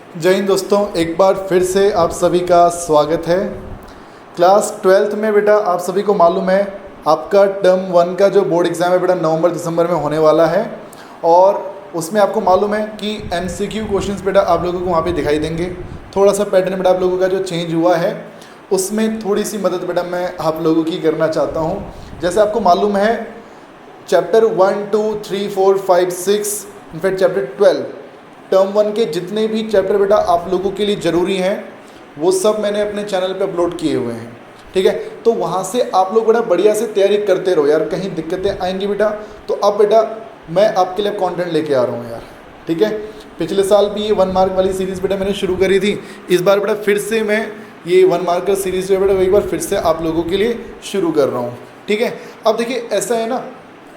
जय हिंद दोस्तों, एक बार फिर से आप सभी का स्वागत है। क्लास 12th में बेटा आप सभी को मालूम है आपका टर्म 1 का जो बोर्ड एग्ज़ाम है बेटा नवंबर दिसंबर में होने वाला है और उसमें आपको मालूम है कि MCQ क्वेश्चंस बेटा आप लोगों को वहाँ पे दिखाई देंगे। थोड़ा सा पैटर्न बेटा आप लोगों का जो चेंज हुआ है उसमें थोड़ी सी मदद बेटा मैं आप लोगों की करना चाहता हूँ। जैसे आपको मालूम है चैप्टर 1, 2, 3, 4, 5, 6 इनफैक्ट चैप्टर 12 टर्म 1 के जितने भी चैप्टर बेटा आप लोगों के लिए ज़रूरी हैं वो सब मैंने अपने चैनल पे अपलोड किए हुए हैं। ठीक है, तो वहाँ से आप लोग बेटा बढ़िया से तैयारी करते रहो यार, कहीं दिक्कतें आएंगी बेटा तो अब बेटा मैं आपके लिए कंटेंट लेके आ रहा हूँ यार। ठीक है, पिछले साल भी ये 1 मार्क वाली सीरीज़ बेटा मैंने शुरू करी थी, इस बार बेटा फिर से मैं ये 1 मार्क का सीरीज़ बेटा एक बार फिर से आप लोगों के लिए शुरू कर रहा हूँ। ठीक है, अब देखिए ऐसा है ना,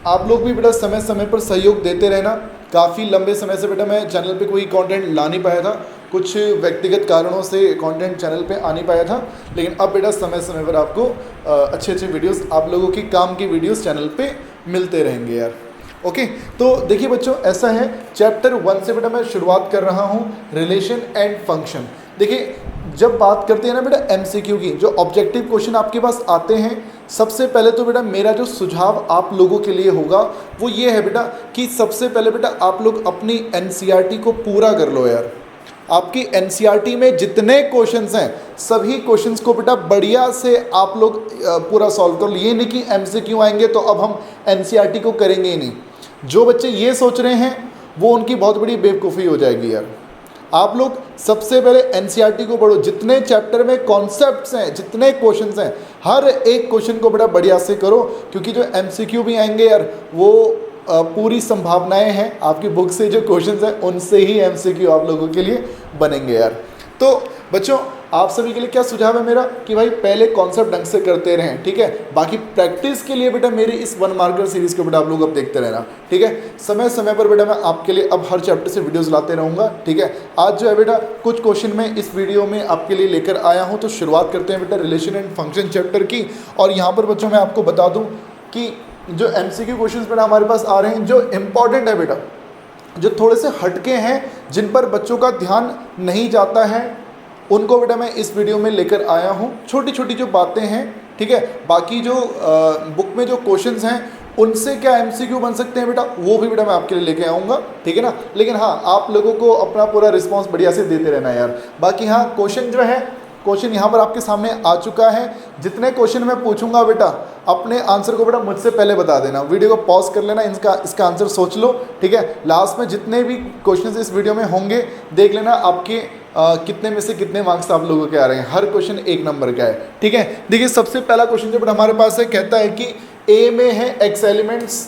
आप लोग भी बेटा समय समय पर सहयोग देते रहना। काफ़ी लंबे समय से बेटा मैं चैनल पे कोई कंटेंट ला नहीं पाया था, कुछ व्यक्तिगत कारणों से कंटेंट चैनल पे आ नहीं पाया था, लेकिन अब बेटा समय समय पर आपको अच्छे अच्छे वीडियोस आप लोगों की काम की वीडियोस चैनल पे मिलते रहेंगे यार। ओके, तो देखिए बच्चों ऐसा है चैप्टर 1 से बेटा मैं शुरुआत कर रहा हूँ, रिलेशन एंड फंक्शन। देखिए जब बात करते हैं ना बेटा MCQ की, जो ऑब्जेक्टिव क्वेश्चन आपके पास आते हैं, सबसे पहले तो बेटा मेरा जो सुझाव आप लोगों के लिए होगा वो ये है बेटा कि सबसे पहले बेटा आप लोग अपनी NCERT को पूरा कर लो यार। आपकी NCERT में जितने क्वेश्चंस हैं सभी क्वेश्चंस को बेटा बढ़िया से आप लोग पूरा सॉल्व कर लो। ये नहीं कि MCQ आएंगे तो अब हम NCERT को करेंगे ही नहीं। जो बच्चे ये सोच रहे हैं वो उनकी बहुत बड़ी बेवकूफ़ी हो जाएगी यार। आप लोग सबसे पहले NCERT को पढ़ो, जितने चैप्टर में कॉन्सेप्ट्स हैं, जितने क्वेश्चंस हैं, हर एक क्वेश्चन को बड़ा बढ़िया से करो, क्योंकि जो MCQ भी आएंगे यार वो पूरी संभावनाएं हैं आपकी बुक से जो क्वेश्चंस हैं उनसे ही MCQ आप लोगों के लिए बनेंगे यार। तो बच्चों आप सभी के लिए क्या सुझाव है मेरा कि भाई पहले कॉन्सेप्ट ढंग से करते रहें। ठीक है, बाकी प्रैक्टिस के लिए बेटा मेरी इस 1 मार्कर सीरीज़ को बेटा आप लोग अब देखते रहना। ठीक है, समय समय पर बेटा मैं आपके लिए अब हर चैप्टर से वीडियोस लाते रहूँगा। ठीक है, आज जो है बेटा कुछ क्वेश्चन मैं इस वीडियो में आपके लिए लेकर आया हूँ। तो शुरुआत करते हैं बेटा रिलेशन एंड फंक्शन चैप्टर की। और यहाँ पर बच्चों मैं आपको बता दूँ कि जो MCQ क्वेश्चन बेटा हमारे पास आ रहे हैं, जो इम्पॉर्टेंट है बेटा, जो थोड़े से हटके हैं, जिन पर बच्चों का ध्यान नहीं जाता है, उनको बेटा मैं इस वीडियो में लेकर आया हूँ। छोटी छोटी जो बातें हैं, ठीक है, बाकी जो बुक में जो क्वेश्चंस हैं उनसे क्या MCQ बन सकते हैं बेटा वो भी बेटा मैं आपके लिए लेके आऊँगा। ठीक है ना, लेकिन हाँ आप लोगों को अपना पूरा रिस्पॉन्स बढ़िया से देते रहना यार। बाकी हाँ क्वेश्चन जो है, क्वेश्चन यहाँ पर आपके सामने आ चुका है। जितने क्वेश्चन मैं पूछूंगा बेटा अपने आंसर को बेटा मुझसे पहले बता देना, वीडियो को पॉज कर लेना, इसका आंसर सोच लो। ठीक है, लास्ट में जितने भी क्वेश्चन इस वीडियो में होंगे देख लेना आपके कितने में से कितने मार्क्स आप लोगों के आ रहे हैं। हर क्वेश्चन 1 नंबर का है। ठीक है, देखिए सबसे पहला क्वेश्चन जो बेटा हमारे पास है, कहता है कि ए में है एक्स एलिमेंट्स,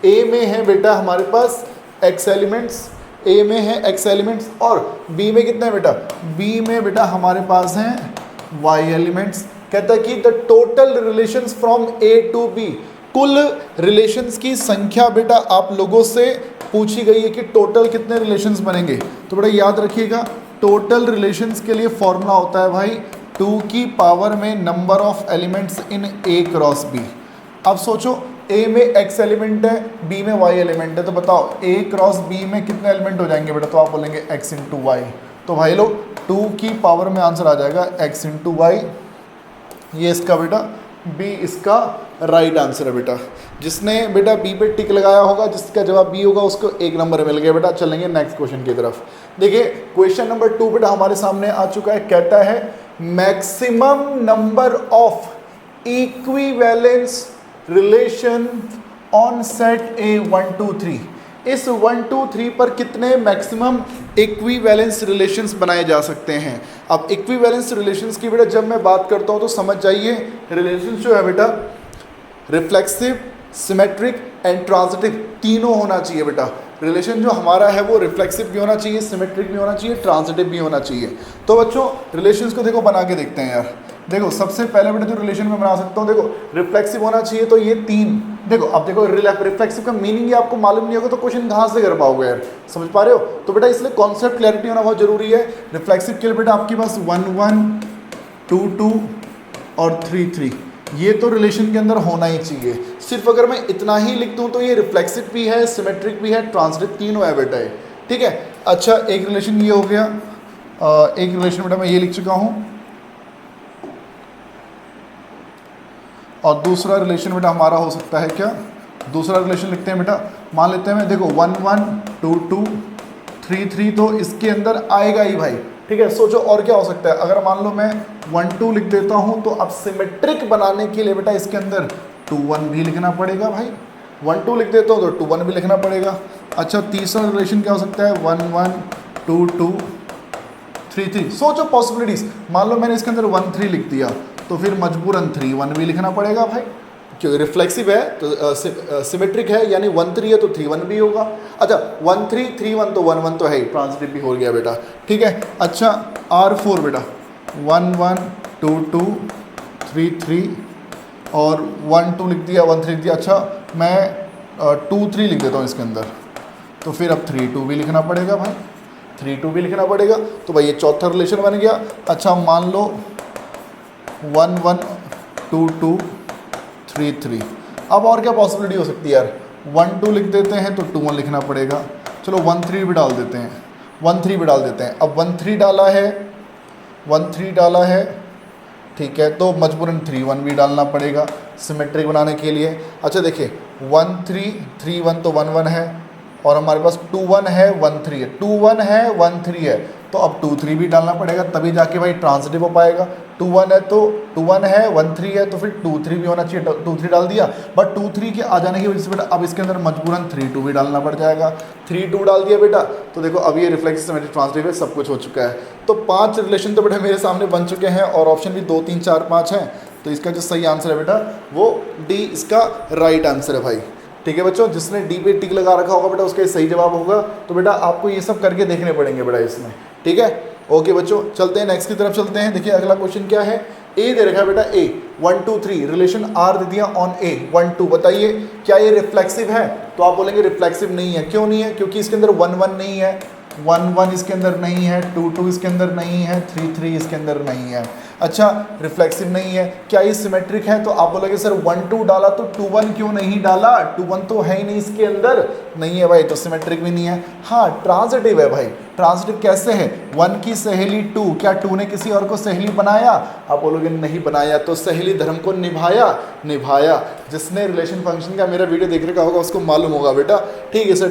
ए में है बेटा हमारे पास एक्स एलिमेंट्स, ए में है एक्स एलिमेंट्स और बी में कितना है बेटा, बी में बेटा हमारे पास हैं वाई एलिमेंट्स। कहता है कि the total relations from A to B, कुल रिलेशंस की संख्या बेटा आप लोगों से पूछी गई है कि टोटल कितने रिलेशंस बनेंगे। तो बेटा याद रखिएगा टोटल रिलेशंस के लिए फॉर्मूला होता है भाई 2 की पावर में number of elements in A cross B. अब सोचो ए में एक्स एलिमेंट है, बी में वाई एलिमेंट है, तो बताओ ए क्रॉस बी में कितने एलिमेंट हो जाएंगे बेटा, तो आप बोलेंगे एक्स इंटू वाई। तो भाई लोग 2 की पावर में आंसर आ जाएगा एक्स इंटू वाई। ये इसका बेटा बी इसका राइट आंसर है बेटा। जिसने बेटा बी पे टिक लगाया होगा, जिसका जवाब बी होगा उसको 1 नंबर मिल गया बेटा। चलेंगे नेक्स्ट क्वेश्चन की तरफ। देखिए क्वेश्चन नंबर 2 बेटा हमारे सामने आ चुका है। कहता है maximum number of equivalence relation on set ए 1, 2, 3। इस 1, 2, 3 पर कितने मैक्सिमम इक्विवेलेंस रिलेशंस बनाए जा सकते हैं। अब इक्विवेलेंस रिलेशंस की बेटा जब मैं बात करता हूं तो समझ जाइए रिलेशंस जो है बेटा रिफ्लेक्सिव, सिमेट्रिक एंड ट्रांजिटिव तीनों होना चाहिए बेटा। रिलेशन जो हमारा है वो रिफ्लेक्सिव भी होना चाहिए, सिमेट्रिक भी होना चाहिए, ट्रांजिटिव भी होना चाहिए। तो बच्चों रिलेशंस को देखो बना के देखते हैं यार। देखो सबसे पहले बेटा जो रिलेशन में बना सकता हूँ, देखो रिफ्लेक्सिव होना चाहिए तो ये 3। देखो अब देखो रिफ्लेक्सिव का मीनिंग ये आपको मालूम नहीं होगा तो क्वेश्चन कहाँ से कर पाओगे यार, समझ पा रहे हो। तो बेटा इसलिए कॉन्सेप्ट क्लैरिटी होना बहुत जरूरी है। रिफ्लेक्सिव के लिए बेटा आपके पास 1, 1, 2, 2 और 3, 3 ये तो रिलेशन के अंदर होना ही चाहिए। सिर्फ अगर मैं इतना ही लिख दूँ तो ये रिफ्लेक्सिव भी है, सिमेट्रिक भी है, ट्रांजिटिव तीनों है बेटा। ठीक है, अच्छा एक रिलेशन ये हो गया, एक रिलेशन बेटा मैं ये लिख चुका हूँ, और दूसरा रिलेशन बेटा हमारा हो सकता है क्या, दूसरा रिलेशन लिखते हैं बेटा, मान लेते हैं मैं, देखो 1 1 2 2 3 3, तो इसके अंदर आएगा ही भाई, ठीक है। सोचो और क्या हो सकता है, अगर मान लो मैं 1 2 लिख देता हूँ, तो अब सिमेट्रिक बनाने के लिए बेटा इसके अंदर 2 1 भी लिखना पड़ेगा भाई, 1 2 लिख देता हूँ तो 2 1 भी लिखना पड़ेगा। अच्छा तीसरा रिलेशन क्या हो सकता है, 1 1 2 2 3 3। सोचो पॉसिबिलिटीज, मान लो मैंने इसके अंदर 1 3 लिख दिया, तो फिर मजबूरन 3 1 भी लिखना पड़ेगा भाई, क्योंकि रिफ्लेक्सिव है तो सिमेट्रिक है, यानी 1 3 है तो 3 1 भी होगा। अच्छा 1 3 3 1 तो 1 1 तो है ही, ट्रांजिटिव भी हो गया बेटा, ठीक है। अच्छा R4 बेटा 1 1 2 2 3 3 और 1 2 लिख दिया, 1 3 लिख दिया। अच्छा मैं 2 3 लिख देता हूँ इसके अंदर, तो फिर अब 3 2 भी लिखना पड़ेगा भाई, 3 2 भी लिखना पड़ेगा, तो भाई ये चौथा रिलेशन बन गया। अच्छा मान लो 1 1 2 2 3 3, अब और क्या पॉसिबिलिटी हो सकती है यार, 1 2 लिख देते हैं तो 2 1 लिखना पड़ेगा, चलो 1 3 भी डाल देते हैं, 1 3 भी डाल देते हैं। अब 1 3 डाला है, 1 3 डाला है, ठीक है, तो मजबूरन 3 1 भी डालना पड़ेगा सिमेट्रिक बनाने के लिए। अच्छा देखिए 1 3 3 1 तो 1 1 है, और हमारे पास 2 1 है 1 3 है, 2 1 है 1 3 है, तो अब 2 3 भी डालना पड़ेगा, तभी जाके भाई ट्रांजिटिव हो पाएगा। 2 1 है तो 2 1 है 1 3 है, तो फिर 2 3 भी होना चाहिए, 2 3 डाल दिया, बट 2 3 के आ जाने की वजह से बेटा अब इसके अंदर मजबूरन 3 2 भी डालना पड़ जाएगा। 3 2 डाल दिया बेटा, तो देखो अब ये रिफ्लेक्सिव सिमेट्रिक ट्रांजिटिव है, सब कुछ हो चुका है। तो 5 रिलेशन तो बेटा मेरे सामने बन चुके हैं, और ऑप्शन भी 2 3 4 5 हैं, तो इसका जो सही आंसर है बेटा वो डी इसका राइट आंसर है भाई, ठीक है बच्चों। जिसने डी पे टिक लगा रखा होगा बेटा उसका ये सही जवाब होगा, तो बेटा आपको ये सब करके देखने पड़ेंगे बेटा इसमें, ठीक है। ओके बच्चों चलते हैं नेक्स्ट की तरफ चलते हैं। देखिए अगला क्वेश्चन क्या है, ए दे रखा है बेटा, ए 1 2 3 रिलेशन आर दे दिया ऑन ए 1 2, बताइए क्या ये रिफ्लेक्सिव है, तो आप बोलेंगे रिफ्लेक्सिव नहीं है। क्यों नहीं है, क्योंकि इसके अंदर 1 1 नहीं है, 1 1 इसके अंदर नहीं है, 2 2 इसके अंदर नहीं है, 3 3 इसके अंदर नहीं है। अच्छा रिफ्लेक्सिव नहीं है, क्या ये सिमेट्रिक है, तो आप बोलोगे सर 1 2 डाला तो 2 1 क्यों नहीं डाला, 2 1 तो है ही नहीं इसके अंदर, नहीं है भाई, तो सिमेट्रिक भी नहीं है। हाँ ट्रांजिटिव है भाई, ट्रांजिटिव कैसे है, 1 की सहेली 2, क्या 2 ने किसी और को सहेली बनाया, आप बोलोगे नहीं बनाया, तो सहेली धर्म को निभाया। जिसने रिलेशन फंक्शन का मेरा वीडियो देख रखा होगा उसको मालूम होगा बेटा, ठीक है सर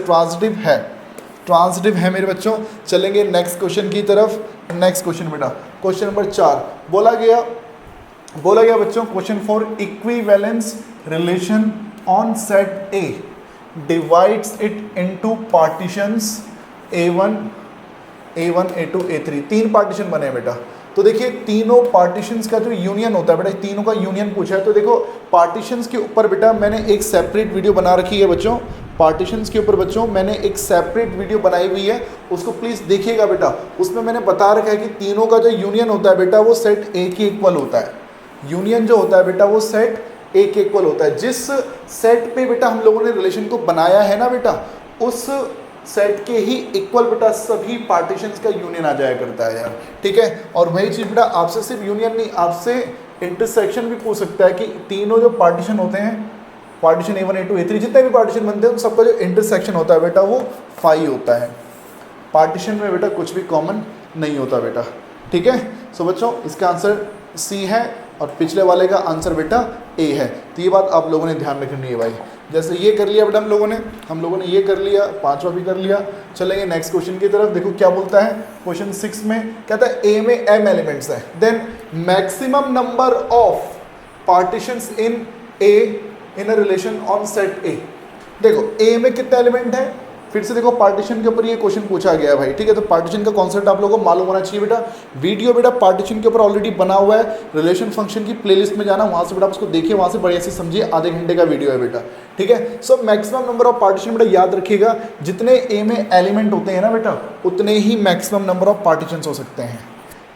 ट्रांजिटिव है मेरे बच्चों। चलेंगे नेक्स्ट क्वेश्चन की तरफ। नेक्स्ट क्वेश्चन बेटा क्वेश्चन नंबर 4 बोला गया बच्चों, question for equivalence relation on set A divides it into partitions A1 A2 A3, 3 partition बने हैं बेटा। तो देखिए तीनों पार्टीशंस का जो यूनियन होता है बेटा, तीनों का यूनियन पूछा है, तो देखो पार्टीशंस के ऊपर बेटा मैंने एक सेपरेट वीडियो बना रखी है बच्चों, पार्टीशंस के ऊपर बच्चों मैंने एक सेपरेट वीडियो बनाई हुई है, उसको प्लीज़ देखिएगा बेटा। उसमें मैंने बता रखा है कि तीनों का जो यूनियन होता है बेटा वो सेट ए के इक्वल होता है, यूनियन जो होता है बेटा वो सेट ए के इक्वल होता है। जिस सेट पे बेटा हम लोगों ने रिलेशन को बनाया है ना बेटा, उस सेट के ही इक्वल बेटा सभी पार्टीशंस का यूनियन आ जाया करता है यार, ठीक है। और वही चीज़ बेटा आपसे सिर्फ यूनियन नहीं, आपसे इंटरसेक्शन भी पूछ सकता है कि तीनों जो पार्टीशन होते हैं, पार्टीशन A1 A2 A3 जितने भी पार्टीशन बनते हैं उन सबका जो इंटरसेक्शन होता है बेटा वो फाई होता है। पार्टीशन में बेटा कुछ भी कॉमन नहीं होता बेटा, ठीक है। सो बच्चों इसका आंसर सी है और पिछले वाले का आंसर बेटा ए है, तो ये बात आप लोगों ने ध्यान रखनी है भाई। जैसे ये कर लिया बेटा हम लोगों ने ये कर लिया, 5वां भी कर लिया। चलेंगे नेक्स्ट क्वेश्चन की तरफ। देखो क्या बोलता है क्वेश्चन 6 में, कहता है ए में m एलिमेंट्स है, then maximum number of partitions in A in a relation on set A. देखो ए में कितने एलिमेंट है, फिर से देखो पार्टीशन के ऊपर ये क्वेश्चन पूछा गया भाई, ठीक है। तो पार्टीशन का कॉन्सेप्ट आप लोगों को मालूम होना चाहिए बेटा। वीडियो बेटा पार्टीशन के ऊपर ऑलरेडी बना हुआ है, रिलेशन फंक्शन की प्लेलिस्ट में जाना, वहाँ से बेटा उसको देखिए, वहाँ से बढ़िया से समझिए, आधे घंटे का वीडियो है बेटा, ठीक है। So maximum number of partition बेटा याद रखिएगा, जितने ए में एलिमेंट होते हैं ना बेटा उतने ही मैक्सिमम नंबर ऑफ पार्टीशन हो सकते हैं,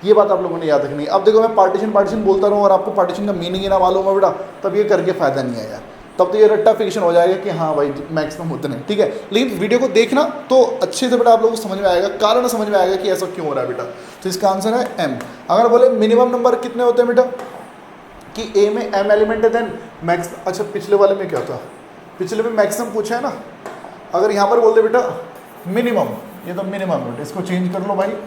ये बात आप लोगों ने याद रखनी है। अब देखो मैं पार्टीशन बोलता रहूँ और आपको पार्टीशन का मीनिंग ही ना मालूम हो बेटा, तब ये करके फायदा नहीं है यार, तब तो ये रट्टा फिक्शन हो जाएगा कि हाँ भाई मैक्सिमम उतने, ठीक है। लेकिन वीडियो को देखना तो अच्छे से बेटा आप लोगों को समझ में आएगा, कारण समझ में आएगा कि ऐसा क्यों हो रहा है बेटा। तो इसका आंसर है एम। अगर बोले मिनिमम नंबर कितने होते हैं बेटा, कि ए में एम एलिमेंट है देन मैक्स, अच्छा पिछले वाले में क्या था, पिछले में मैक्सिमम पूछा है ना, अगर यहाँ पर बोल दे बेटा मिनिमम, ये तो मिनिमम बेटा, इसको चेंज कर लो भाई,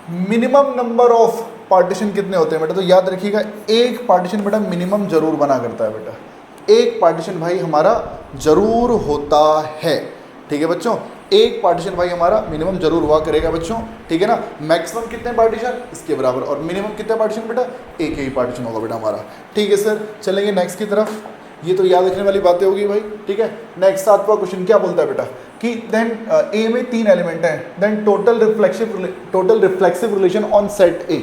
मिनिमम नंबर ऑफ पार्टीशन कितने होते हैं बेटा, तो याद रखिएगा एक पार्टीशन बेटा मिनिमम जरूर बना करता है बेटा, एक पार्टीशन भाई हमारा जरूर होता है, ठीक है बच्चों, एक पार्टीशन भाई हमारा मिनिमम जरूर हुआ करेगा बच्चों, ठीक है ना। मैक्सिमम कितने पार्टीशन इसके बराबर, और मिनिमम कितने पार्टीशन बेटा, एक ही पार्टीशन होगा बेटा हमारा, ठीक है सर। चलेंगे नेक्स्ट की तरफ, ये तो याद रखने वाली बातें होगी भाई, ठीक है। नेक्स्ट 7वां क्वेश्चन क्या बोलता है बेटा कि देन ए में 3 एलिमेंट हैं, then total reflexive relation on set A.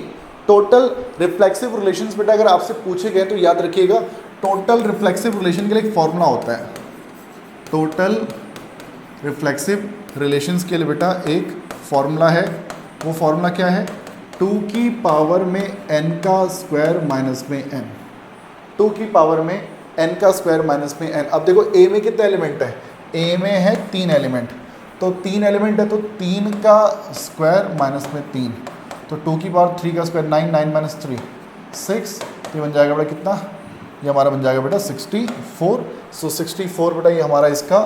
Total reflexive relations बेटा अगर आपसे पूछे गए तो याद रखिएगा टोटल रिफ्लेक्सिव रिलेशन के लिए एक फॉर्मूला होता है, टोटल रिफ्लेक्सिव रिलेशंस के लिए बेटा एक फॉर्मूला है, वो फॉर्मूला क्या है, 2 की पावर में n का स्क्वायर माइनस में n, 2 की पावर में n का स्क्वायर माइनस में n। अब देखो a में कितने एलिमेंट है, a में है 3 एलिमेंट, तो 3 एलिमेंट है तो 3 का स्क्वायर माइनस में 3, तो 2 की पावर 3 का स्क्वायर 9, 9 माइनस 3 6, तो ये बन जाएगा बेटा कितना, ये हमारा बन जाएगा बेटा 64। सो 64 बेटा ये हमारा इसका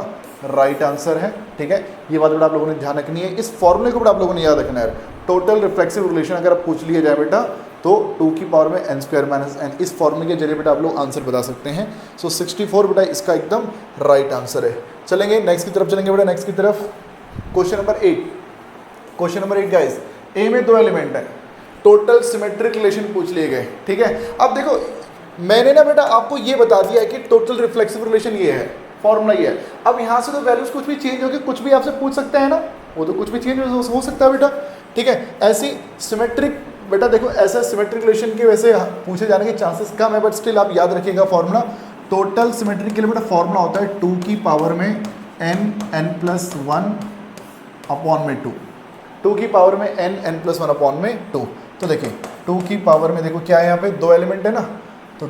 राइट आंसर है, ठीक है। ये बात बेटा आप लोगों ने ध्यान रखनी है, इस फॉर्मूले को बेटा आप लोगों ने याद रखना है। टोटल रिफ्लेक्सिव रिलेशन अगर आप पूछ लिया जाए बेटा तो 2 की पावर में n स्क्वायर माइनस n, इस फॉर्मूले के जरिए बेटा आप लोग आंसर बता सकते हैं। सो 64 बेटा इसका एकदम राइट आंसर है। चलेंगे नेक्स्ट की तरफ, चलेंगे बेटा नेक्स्ट की तरफ, question number 8। Question number 8 guys, A में 2 एलिमेंट है, टोटल सिमेट्रिक रिलेशन पूछ लिए गए, ठीक है। अब देखो मैंने ना बेटा आपको ये बता दिया है कि टोटल रिफ्लेक्सिव रिलेशन ये है, फॉर्मूला ये है। अब यहाँ से तो वैल्यूज कुछ भी चेंज होगी, कुछ भी आपसे पूछ सकते हैं ना, वो तो कुछ भी चेंज हो सकता है बेटा, ठीक है। ऐसी सिमेट्रिक बेटा देखो ऐसा सिमेट्रिक रिलेशन के वैसे पूछे जाने के चांसेस कम है, बट स्टिल आप याद रखिएगा फॉर्मूला टोटल सिमेट्रिक के लिए बेटा फॉर्मूला होता है 2 की पावर में n+1 अपॉन में 2, 2 की पावर में n+1 अपॉन में 2। तो देखिए 2 की पावर में देखो क्या है, यहाँ पे 2 एलिमेंट है ना, तो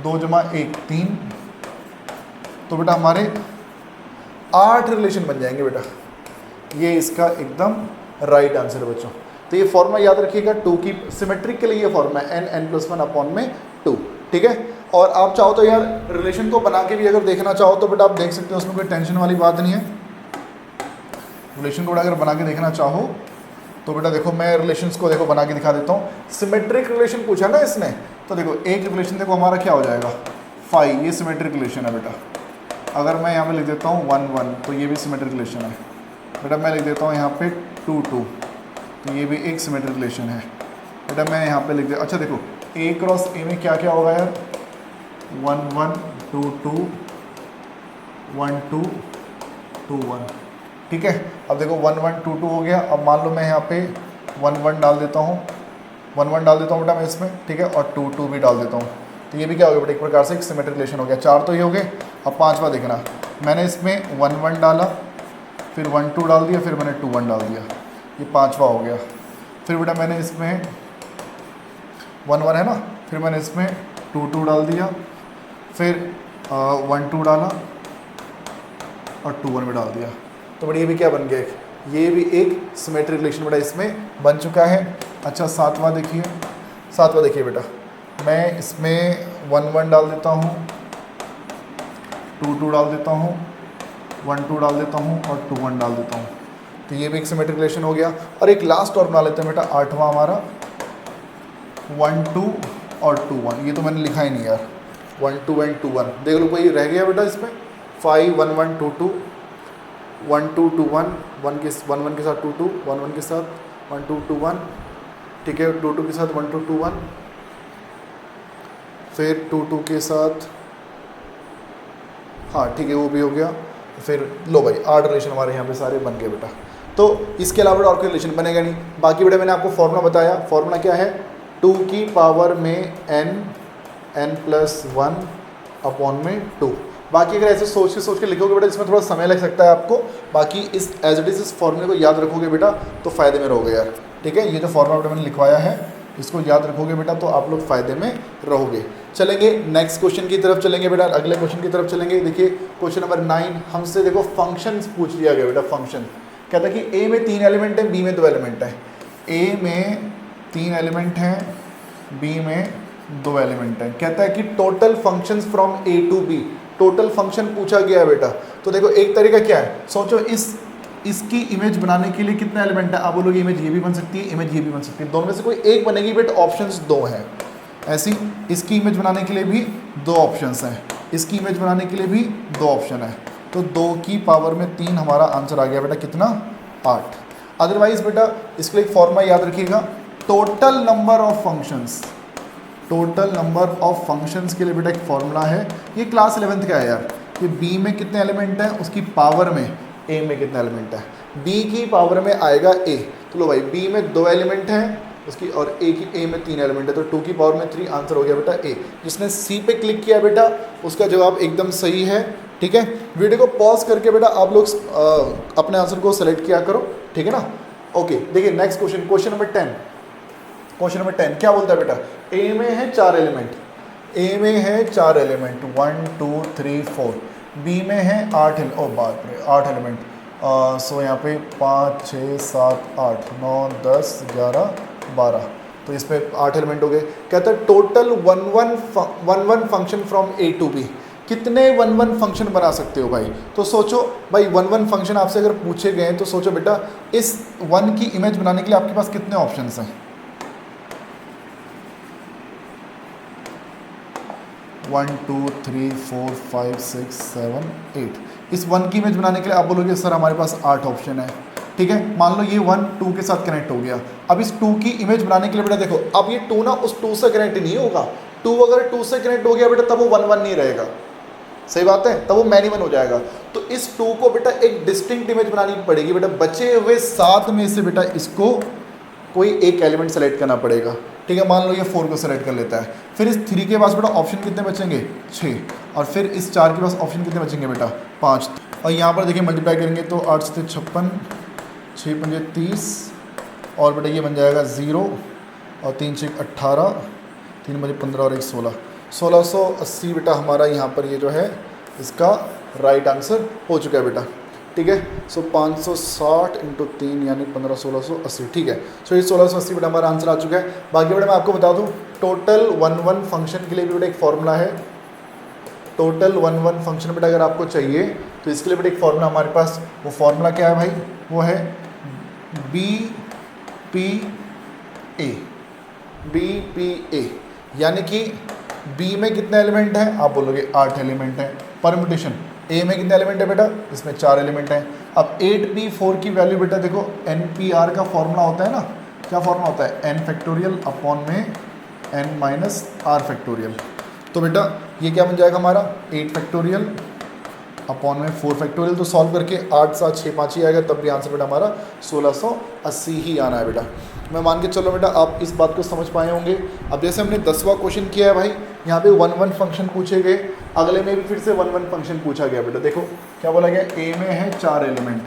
2 जमा 1 3, तो बेटा हमारे 8 रिलेशन बन जाएंगे बेटा, ये इसका एकदम राइट आंसर है बच्चों। तो ये फॉर्मूला याद रखिएगा 2 की सिमेट्रिक के लिए ये फॉर्मूला है n+1 अपॉन में 2, ठीक है। और आप चाहो तो यार रिलेशन को बना के भी अगर देखना चाहो तो बेटा आप देख सकते हो, उसमें कोई टेंशन वाली बात नहीं है। रिलेशन को अगर बना के देखना चाहो तो बेटा देखो मैं रिलेशंस को देखो बना के दिखा देता हूँ। सिमेट्रिक रिलेशन पूछा ना इसने, तो देखो एक रिलेशन देखो हमारा क्या हो जाएगा 5, ये सिमेट्रिक रिलेशन है बेटा। अगर मैं यहाँ पे लिख देता हूँ 1 1, तो ये भी सिमेट्रिक रिलेशन है बेटा। मैं लिख देता हूँ यहाँ पे 2 2, तो ये भी एक सिमेट्रिक रिलेशन है बेटा। मैं यहाँ पे लिख दे, अच्छा देखो A क्रॉस A में क्या क्या होगा यार, 1 1 2 2 1 2 2 1, ठीक है। अब देखो 1 1 2 2 हो गया। अब मान लो मैं यहाँ पे 1 1 डाल देता हूँ, 1 1 डाल देता हूँ बेटा मैं इसमें, ठीक है, और 2 2 भी डाल देता हूँ, तो ये भी क्या हो गया बेटा एक प्रकार से एक सिमेट्रिक रिलेशन हो गया। 4 तो ये हो गए। अब 5वां देखना, मैंने इसमें 1 1 डाला, फिर 1 2 डाल दिया, फिर मैंने 2 1 डाल दिया, ये 5वां हो गया। फिर बेटा मैंने इसमें 1 1 है ना, फिर मैंने इसमें 2 2 डाल दिया, फिर 1 2 डाला और 2 1 भी डाल दिया, तो बेटा ये भी क्या बन गया, ये भी एक सिमेट्रिक रिलेशन बेटा इसमें बन चुका है। अच्छा 7वां देखिए, 7वां देखिए बेटा, मैं इसमें 1 1 डाल देता हूँ, 2 2 डाल देता हूँ, 1 2 डाल देता हूँ और 2 1 डाल देता हूँ, तो ये भी एक सिमेट्रिक रिलेशन हो गया। और एक लास्ट और बना लेते हैं बेटा 8वां हमारा 1 2 और 2 1, ये तो मैंने लिखा ही नहीं यार, 1 2 एंड 2 1, देख लो कोई रह गया बेटा इसमें 5 1 1 2 2 1 2 2 1 1 के साथ 2 2 1 1 के साथ 1 2 2 1, ठीक है, 2 2 के साथ 1 2 2 1, फिर 2 2 के साथ, हाँ ठीक है वो भी हो गया। फिर लो भाई 8 रिलेशन हमारे यहाँ पे सारे बन गए बेटा। तो इसके अलावा और कोई रिलेशन बनेगा नहीं। बाकी बेटा मैंने आपको फॉर्मूला बताया, फॉर्मूला क्या है 2 की पावर में n+1 अपॉन में 2। बाकी अगर ऐसे सोच के लिखोगे बेटा इसमें थोड़ा समय लग सकता है आपको, बाकी इस एज इट इज़ इस फॉर्मूले को याद रखोगे बेटा तो फ़ायदे में रहोगे यार, ठीक है। ये जो फॉर्मूला बेटा मैंने लिखवाया है इसको याद रखोगे बेटा तो आप लोग फ़ायदे में रहोगे। चलेंगे नेक्स्ट क्वेश्चन की तरफ चलेंगे बेटा, अगले क्वेश्चन की तरफ चलेंगे। देखिए क्वेश्चन नंबर 9 हमसे देखो फंक्शंस पूछ लिया गया बेटा। फंक्शन कहता है कि ए में 3 एलिमेंट है, बी में 2 एलिमेंट है। ए में 3 एलिमेंट हैं, बी में 2 एलिमेंट हैं। कहता है कि total functions from A to B, total function पूछा गया है बेटा। तो देखो एक तरीका क्या है, सोचो इस इसकी इमेज बनाने के लिए कितना एलिमेंट है? आप बोलोगे इमेज ये भी बन सकती है, इमेज ये भी बन सकती है, दोनों में से कोई एक बनेगी, बट ऑप्शंस दो हैं। ऐसी इसकी इमेज बनाने के लिए भी दो ऑप्शंस हैं, इसकी इमेज बनाने के लिए भी दो ऑप्शन है, तो 2 की पावर में 3 हमारा आंसर आ गया बेटा कितना? 8। अदरवाइज बेटा इसके लिए एक फॉर्मूला याद रखिएगा, total number of functions, total number of functions के लिए बेटा एक फॉर्मूला है, ये क्लास 11th का है यार, कि बी में कितने एलिमेंट हैं उसकी पावर में ए में कितना एलिमेंट है, बी की पावर में आएगा ए, तो लो भाई बी में 2 एलिमेंट हैं उसकी और ए में 3 एलिमेंट है, तो 2 की पावर में 3 आंसर हो गया बेटा ए। जिसने सी पे क्लिक किया बेटा उसका जवाब एकदम सही है, ठीक है। वीडियो को पॉज करके बेटा आप लोग अपने आंसर को सेलेक्ट किया करो, ठीक है ना। ओके देखिए next question, question number 10। Question number 10 क्या बोलता है बेटा? ए में है 4 एलिमेंट, ए में है 4 एलिमेंट 1 2 3 4, बी में है 8 एलिमेंट, सो यहाँ पे 5 6 7 8 9 10 11 12, तो इस पर 8 एलिमेंट हो गए। कहता है total 1 function from A to B, कितने 1 फंक्शन बना सकते हो भाई? तो सोचो भाई 1 फंक्शन आपसे अगर पूछे गए तो सोचो बेटा इस 1 की इमेज बनाने के लिए आपके पास कितने ऑप्शंस हैं? 1 2 3 4 5 6 7 8, इस 1 की इमेज बनाने के लिए आप बोलोगे सर हमारे पास 8 ऑप्शन है, ठीक है। मान लो ये 1 2 के साथ कनेक्ट हो गया, अब इस 2 की इमेज बनाने के लिए बेटा देखो अब ये 2 ना उस 2 से कनेक्ट नहीं होगा, 2 अगर 2 से कनेक्ट हो गया बेटा तब वो 1 1 नहीं रहेगा, सही बात है, तब वो मैनी 1 हो जाएगा। तो इस 2 को बेटा एक डिस्टिंक्ट इमेज बनानी पड़ेगी बेटा, बचे हुए 7 में से बेटा इसको कोई एक एलिमेंट सेलेक्ट करना पड़ेगा, ठीक है। मान लो ये 4 को सेलेक्ट कर लेता है, फिर इस 3 के पास बेटा ऑप्शन कितने बचेंगे? 6, और फिर इस 4 के पास ऑप्शन कितने बचेंगे बेटा? 5, और यहाँ पर देखिए मल्टीप्लाई करेंगे तो 8 से 56, 6 पंजे 30, और बेटा ये बन जाएगा 0, और 3 6 18, 3 बजे 15 और 1 16, 1680 बेटा हमारा यहाँ पर ये जो है इसका राइट आंसर हो चुका है बेटा, ठीक है। सो 560 × 3 यानी 15 1680, ठीक है। सो ये 1680 बेटा हमारा आंसर आ चुका है। बाकी बेटा मैं आपको बता दूँ टोटल 1 फंक्शन के लिए भी बेटा एक फॉर्मूला है, टोटल 1 फंक्शन बेटा अगर आपको चाहिए तो इसके लिए बेटा एक फॉर्मूला हमारे पास, वो फॉर्मूला क्या है भाई? वो है BPA, यानी कि बी में कितने एलिमेंट हैं? आप बोलोगे 8 एलिमेंट हैं। परम्यूटेशन ए में कितने एलिमेंट है बेटा? इसमें 4 एलिमेंट हैं। अब 8p4 की वैल्यू बेटा देखो NPR का फॉर्मूला होता है ना, क्या फॉर्मूला होता है? n फैक्टोरियल अपॉन में n माइनस r फैक्टोरियल। तो बेटा ये क्या बन जाएगा हमारा 8 फैक्टोरियल अपॉन में 4 फैक्टोरियल, तो सॉल्व करके 8 7 6 5 ही आएगा, तब भी आंसर बेटा हमारा 1680 ही आना है बेटा। मैं मान के चलो बेटा आप इस बात को समझ पाए होंगे। अब जैसे हमने 10वां क्वेश्चन किया है भाई, यहाँ पे 1 फंक्शन पूछे गए, अगले में भी फिर से 1 फंक्शन पूछा गया बेटा। देखो क्या बोला गया, ए में है 4 एलिमेंट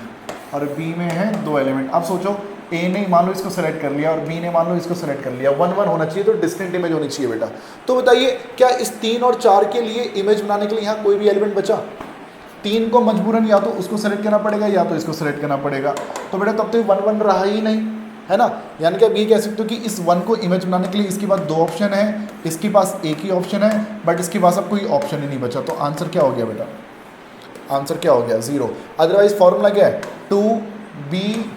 और बी में है 2 एलिमेंट। अब सोचो ए ने मान लो इसको सेलेक्ट कर लिया और बी ने मान लो इसको सेलेक्ट कर लिया, 1 1 होना चाहिए, तो डिस्टिंक्ट इमेज होनी चाहिए बेटा। तो बताइए क्या इस 3 और 4 के लिए इमेज बनाने के लिए यहाँ कोई भी एलिमेंट बचा? 3 को मजबूरन या तो उसको सेलेक्ट करना पड़ेगा या तो इसको सेलेक्ट करना पड़ेगा, तो बेटा तब तो 1 1 रहा ही नहीं, है ना। यानी कि अब ये कह सकते हो कि इस 1 को इमेज बनाने के लिए इसके पास 2 ऑप्शन है, इसके पास एक ही ऑप्शन है, बट इसके पास अब कोई ऑप्शन ही नहीं बचा। तो आंसर क्या हो गया बेटा? आंसर क्या हो गया? 0। अदरवाइज फॉर्मूला क्या है? 2BPA,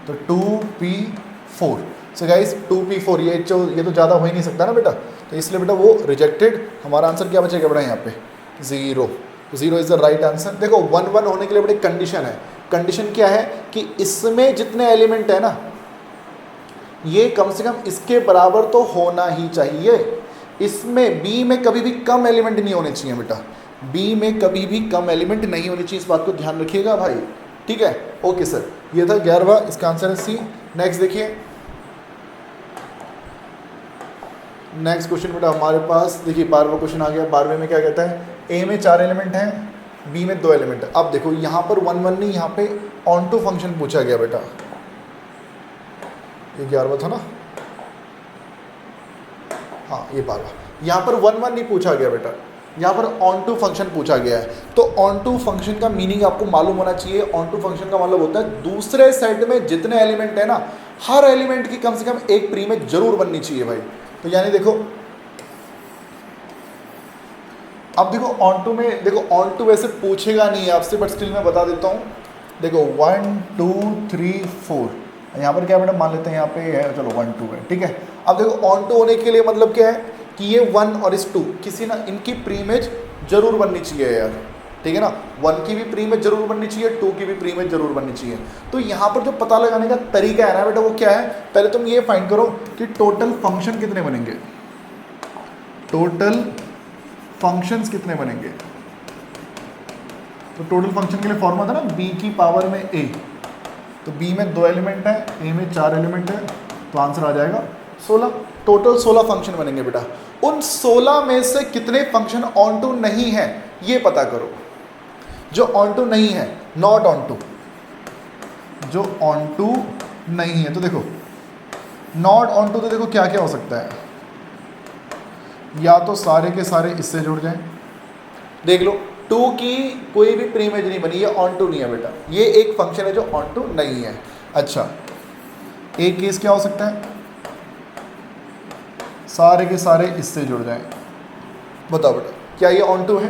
तो 2P4। सो गाइस 2P4 ये तो ज़्यादा हो ही नहीं सकता ना बेटा, तो इसलिए बेटा वो रिजेक्टेड। हमारा आंसर क्या बचेगा बेटा यहाँ पे? 0। 0 इज़ द राइट आंसर। देखो 1 1 होने के लिए बेटा कंडीशन है। कंडीशन क्या है कि इसमें जितने एलिमेंट है ना, ये कम से कम इसके बराबर तो होना ही चाहिए। इसमें बी में कभी भी कम एलिमेंट नहीं होने चाहिए बेटा, बी में कभी भी कम एलिमेंट नहीं होने चाहिए, इस बात को ध्यान रखिएगा भाई, ठीक है। ओके सर, ये था 11वां, इसका आंसर है सी। नेक्स्ट देखिए, नेक्स्ट क्वेश्चन बेटा हमारे पास देखिए 12वां क्वेश्चन आ गया। 12वें में क्या कहता है? ए में 4 एलिमेंट हैं, बी में 2 एलिमेंट है। अब देखो यहाँ पर 1 1 नहीं, यहाँ पे ऑन टू फंक्शन पूछा गया बेटा। ये 11वां था ना, हाँ ये 12वां। यहाँ पर 1 1 नहीं पूछा गया बेटा, यहाँ पर ऑन टू फंक्शन पूछा गया है। तो ऑन टू फंक्शन का मीनिंग आपको मालूम होना चाहिए। ऑन टू फंक्शन का मतलब होता है दूसरे सेट में जितने एलिमेंट है ना, हर एलिमेंट की कम से कम एक प्री में जरूर बननी चाहिए भाई। तो यानी देखो अब देखो ऑन टू में, देखो ऑन टू वैसे पूछेगा नहीं आपसे, बट स्टिल मैं बता देता हूँ। देखो 1 2 3 4, यहाँ पर क्या है मैडम, मान लेते हैं यहाँ पे है, चलो 1 2 है, ठीक है। अब देखो ऑन टू होने के लिए मतलब क्या है कि ये 1 और इस 2 किसी ना इनकी प्रीमेज जरूर बननी चाहिए यार, ठीक है ना। 1 की भी प्रीमेज जरूर बननी चाहिए, 2 की भी प्रीमेज जरूर बननी चाहिए। तो यहाँ पर जो पता लगाने का तरीका है ना बेटा, वो क्या है, पहले तुम ये फाइंड करो कि टोटल फंक्शन कितने बनेंगे, टोटल फंक्शंस कितने बनेंगे। तो टोटल फंक्शन के लिए फॉर्मूला था ना b की पावर में a, तो b में 2 एलिमेंट है, a में 4 एलिमेंट है, तो आंसर आ जाएगा 16। टोटल 16 फंक्शन बनेंगे बेटा। उन 16 में से कितने फंक्शन ऑन टू नहीं है ये पता करो। जो ऑन टू नहीं है, नॉट ऑन टू, जो ऑन टू नहीं है, तो देखो नॉट ऑन टू तो देखो क्या क्या हो सकता है, या तो सारे के सारे इससे जुड़ जाएं, देख लो 2 की कोई भी प्रीमेज नहीं बनी, ये ऑन टू नहीं है बेटा, ये एक फंक्शन है जो ऑन टू नहीं है। अच्छा, एक केस क्या हो सकता है, सारे के सारे इससे जुड़ जाएं। बताओ बेटा क्या ये ऑन टू है,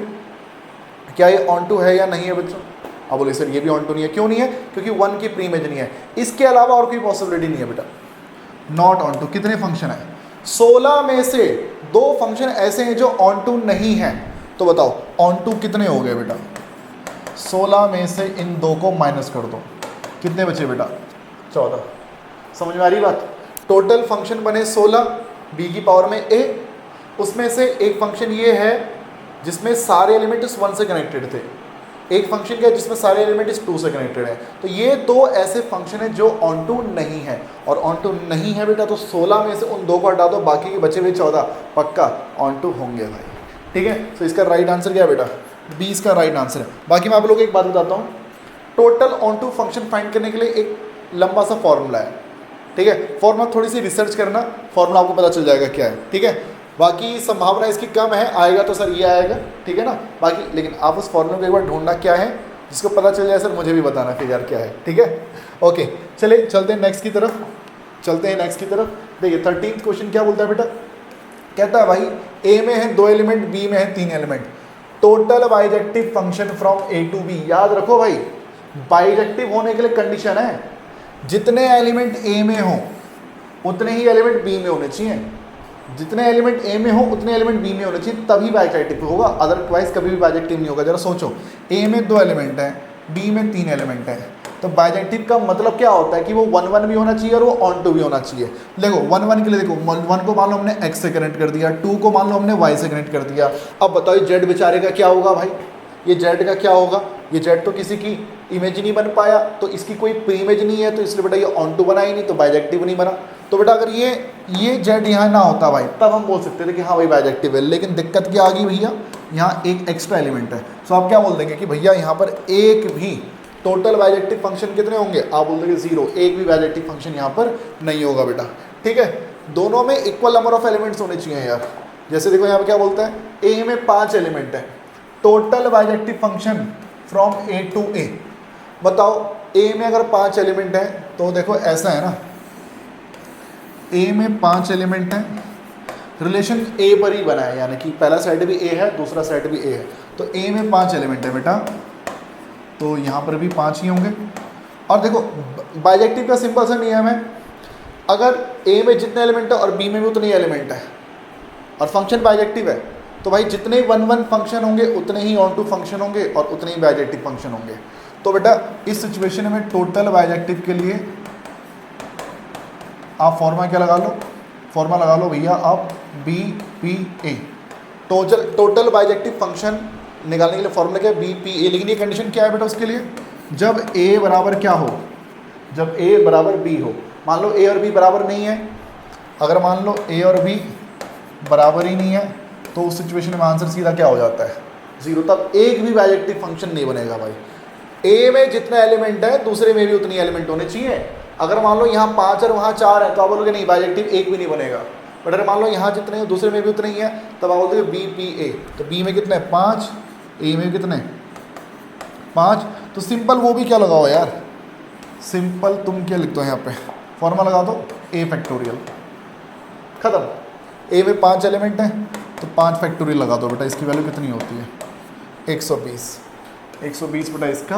क्या ये ऑन टू है या नहीं है बच्चों। आप बोले सर ये भी ऑन टू नहीं है, क्यों नहीं है, क्योंकि 1 की प्रीमेज नहीं है, इसके अलावा और कोई पॉसिबिलिटी नहीं है बेटा। नॉट ऑन टू, कितने फंक्शन है, 16 में से 2 फंक्शन ऐसे हैं जो ऑन टू नहीं है। तो बताओ ऑन टू कितने हो गए बेटा, 16 में से इन 2 को माइनस कर दो, कितने बचे बेटा, 14। समझ में आ रही बात। टोटल फंक्शन बने 16 b की पावर में a, उसमें से एक फंक्शन ये है जिसमें सारे एलिमेंट इस 1 से कनेक्टेड थे, एक फंक्शन क्या है जिसमें सारे एलिमेंट इस 2 से कनेक्टेड है। तो ये 2 ऐसे फंक्शन है जो ऑन टू नहीं है, और ऑन टू नहीं है बेटा तो 16 में से उन 2 को हटा दो, बाकी के बचे हुए 14 पक्का ऑन टू होंगे भाई, ठीक है। तो इसका राइट आंसर क्या है बेटा, बी इसका राइट आंसर है। बाकी मैं आप लोगों को एक बात बताता हूँ, total onto function find करने के लिए एक लंबा सा फॉर्मूला है, ठीक है। फॉर्मूला थोड़ी सी रिसर्च करना, फॉर्मूला आपको पता चल जाएगा क्या है, ठीक है। बाकी संभावना इसकी कम है, आएगा तो सर ये आएगा, ठीक है ना। बाकी लेकिन आप उस फॉर्मूले को एक बार ढूंढना क्या है, जिसको पता चल जाए सर मुझे भी बताना फिर यार क्या है, ठीक है। ओके चलिए चलते हैं नेक्स्ट की तरफ, चलते हैं नेक्स्ट की तरफ। देखिए 13th क्वेश्चन क्या बोलता है बेटा, कहता है भाई ए में है 2 एलिमेंट, बी में है 3 एलिमेंट, total bijective function from A to B. याद रखो भाई, बाइजेक्टिव होने के लिए कंडीशन है जितने एलिमेंट ए में हो उतने ही एलिमेंट बी में होने चाहिए, जितने एलिमेंट ए में हो उतने एलिमेंट बी में होने चाहिए, तभी बाइजेक्टिव होगा, अदरवाइज कभी भी बाइजेक्टिव नहीं होगा। जरा सोचो, ए में 2 एलिमेंट है, बी में 3 एलिमेंट है, तो बाइजेक्टिव का मतलब क्या होता है कि वो 1 1 भी होना चाहिए और वो ऑन टू भी होना चाहिए। देखो 1 1 के लिए देखो 1 को मान लो हमने x से कनेक्ट कर दिया, 2 को मान लो हमने y से कनेक्ट कर दिया। अब बताओ z बेचारे का क्या होगा भाई, ये z का क्या होगा, ये z तो किसी की इमेज नहीं बन पाया, तो इसकी कोई प्रीइमेज नहीं है, तो इसलिए बेटा ये ऑन टू बना ही नहीं, तो बाइजेक्टिव नहीं बना। तो बेटा अगर ये z यहाँ ना होता भाई, तब हम बोल सकते थे कि हाँ भाई बाइजेक्टिव है। लेकिन दिक्कत क्या आ गई भैया, यहाँ एक एक्स्ट्रा एलिमेंट है, सो आप क्या बोल देंगे कि भैया यहाँ पर एक भी टोटल बाइजेक्टिव फंक्शन कितने होंगे, आप बोल देंगे 0, एक भी बाइजेक्टिव फंक्शन यहाँ पर नहीं होगा बेटा, ठीक है। दोनों में इक्वल नंबर ऑफ एलिमेंट्स होने चाहिए यार। जैसे देखो यहाँ पर क्या बोलता है, ए में 5 एलिमेंट है, total bijective function from A to A. बताओ ए में अगर 5 एलिमेंट है तो देखो ऐसा है ना, ए में 5 एलिमेंट है, रिलेशन ए पर ही बना है, यानी कि पहला सेट भी ए है, दूसरा सेट भी ए है, तो ए में 5 एलिमेंट है बेटा, तो यहाँ पर भी 5 ही होंगे। और देखो बाइजेक्टिव का सिंपल सा नियम है, अगर ए में जितने एलिमेंट है और बी में भी उतने ही एलिमेंट है और फंक्शन बाइजेक्टिव है, तो भाई जितने 1 1 फंक्शन होंगे उतने ही ऑन टू फंक्शन होंगे और उतने ही बाइजेक्टिव फंक्शन होंगे। तो बेटा इस सिचुएशन में टोटल बाइजेक्टिव के लिए आप फॉर्मूला क्या लगा लो, फॉर्मूला लगा लो भैया आप BPA, टोटल बाइजेक्टिव फंक्शन निकालने के लिए फॉर्मूला क्या है BPA। लेकिन ये कंडीशन क्या है बेटा उसके लिए, जब A बराबर क्या हो, जब A बराबर B हो। मान लो A और B बराबर नहीं है, अगर मान लो A और B बराबर ही नहीं है तो उस सिचुएशन में आंसर सीधा क्या हो जाता है, 0। तब एक भी बाइजेक्टिव फंक्शन नहीं बनेगा भाई। A में जितना एलिमेंट है दूसरे में भी उतनी एलिमेंट होने चाहिए। अगर मान लो यहाँ 5 और वहाँ 4 है तो आप बोलोगे नहीं बाइजेक्टिव एक भी नहीं बनेगा, बट अगर मान लो यहाँ जितने हैं दूसरे में भी उतने ही है, तब आप बोलते BPA। तो B में कितने 5, A में कितने 5, तो सिंपल वो भी क्या लगाओ यार, सिंपल तुम क्या लिख दो यहाँ पे, फॉर्मूला लगा दो A फैक्टोरियल, खत्म। A में 5 एलिमेंट हैं, तो 5 फैक्टोरियल लगा दो बेटा, इसकी वैल्यू कितनी होती है 120। 120 बेटा इसका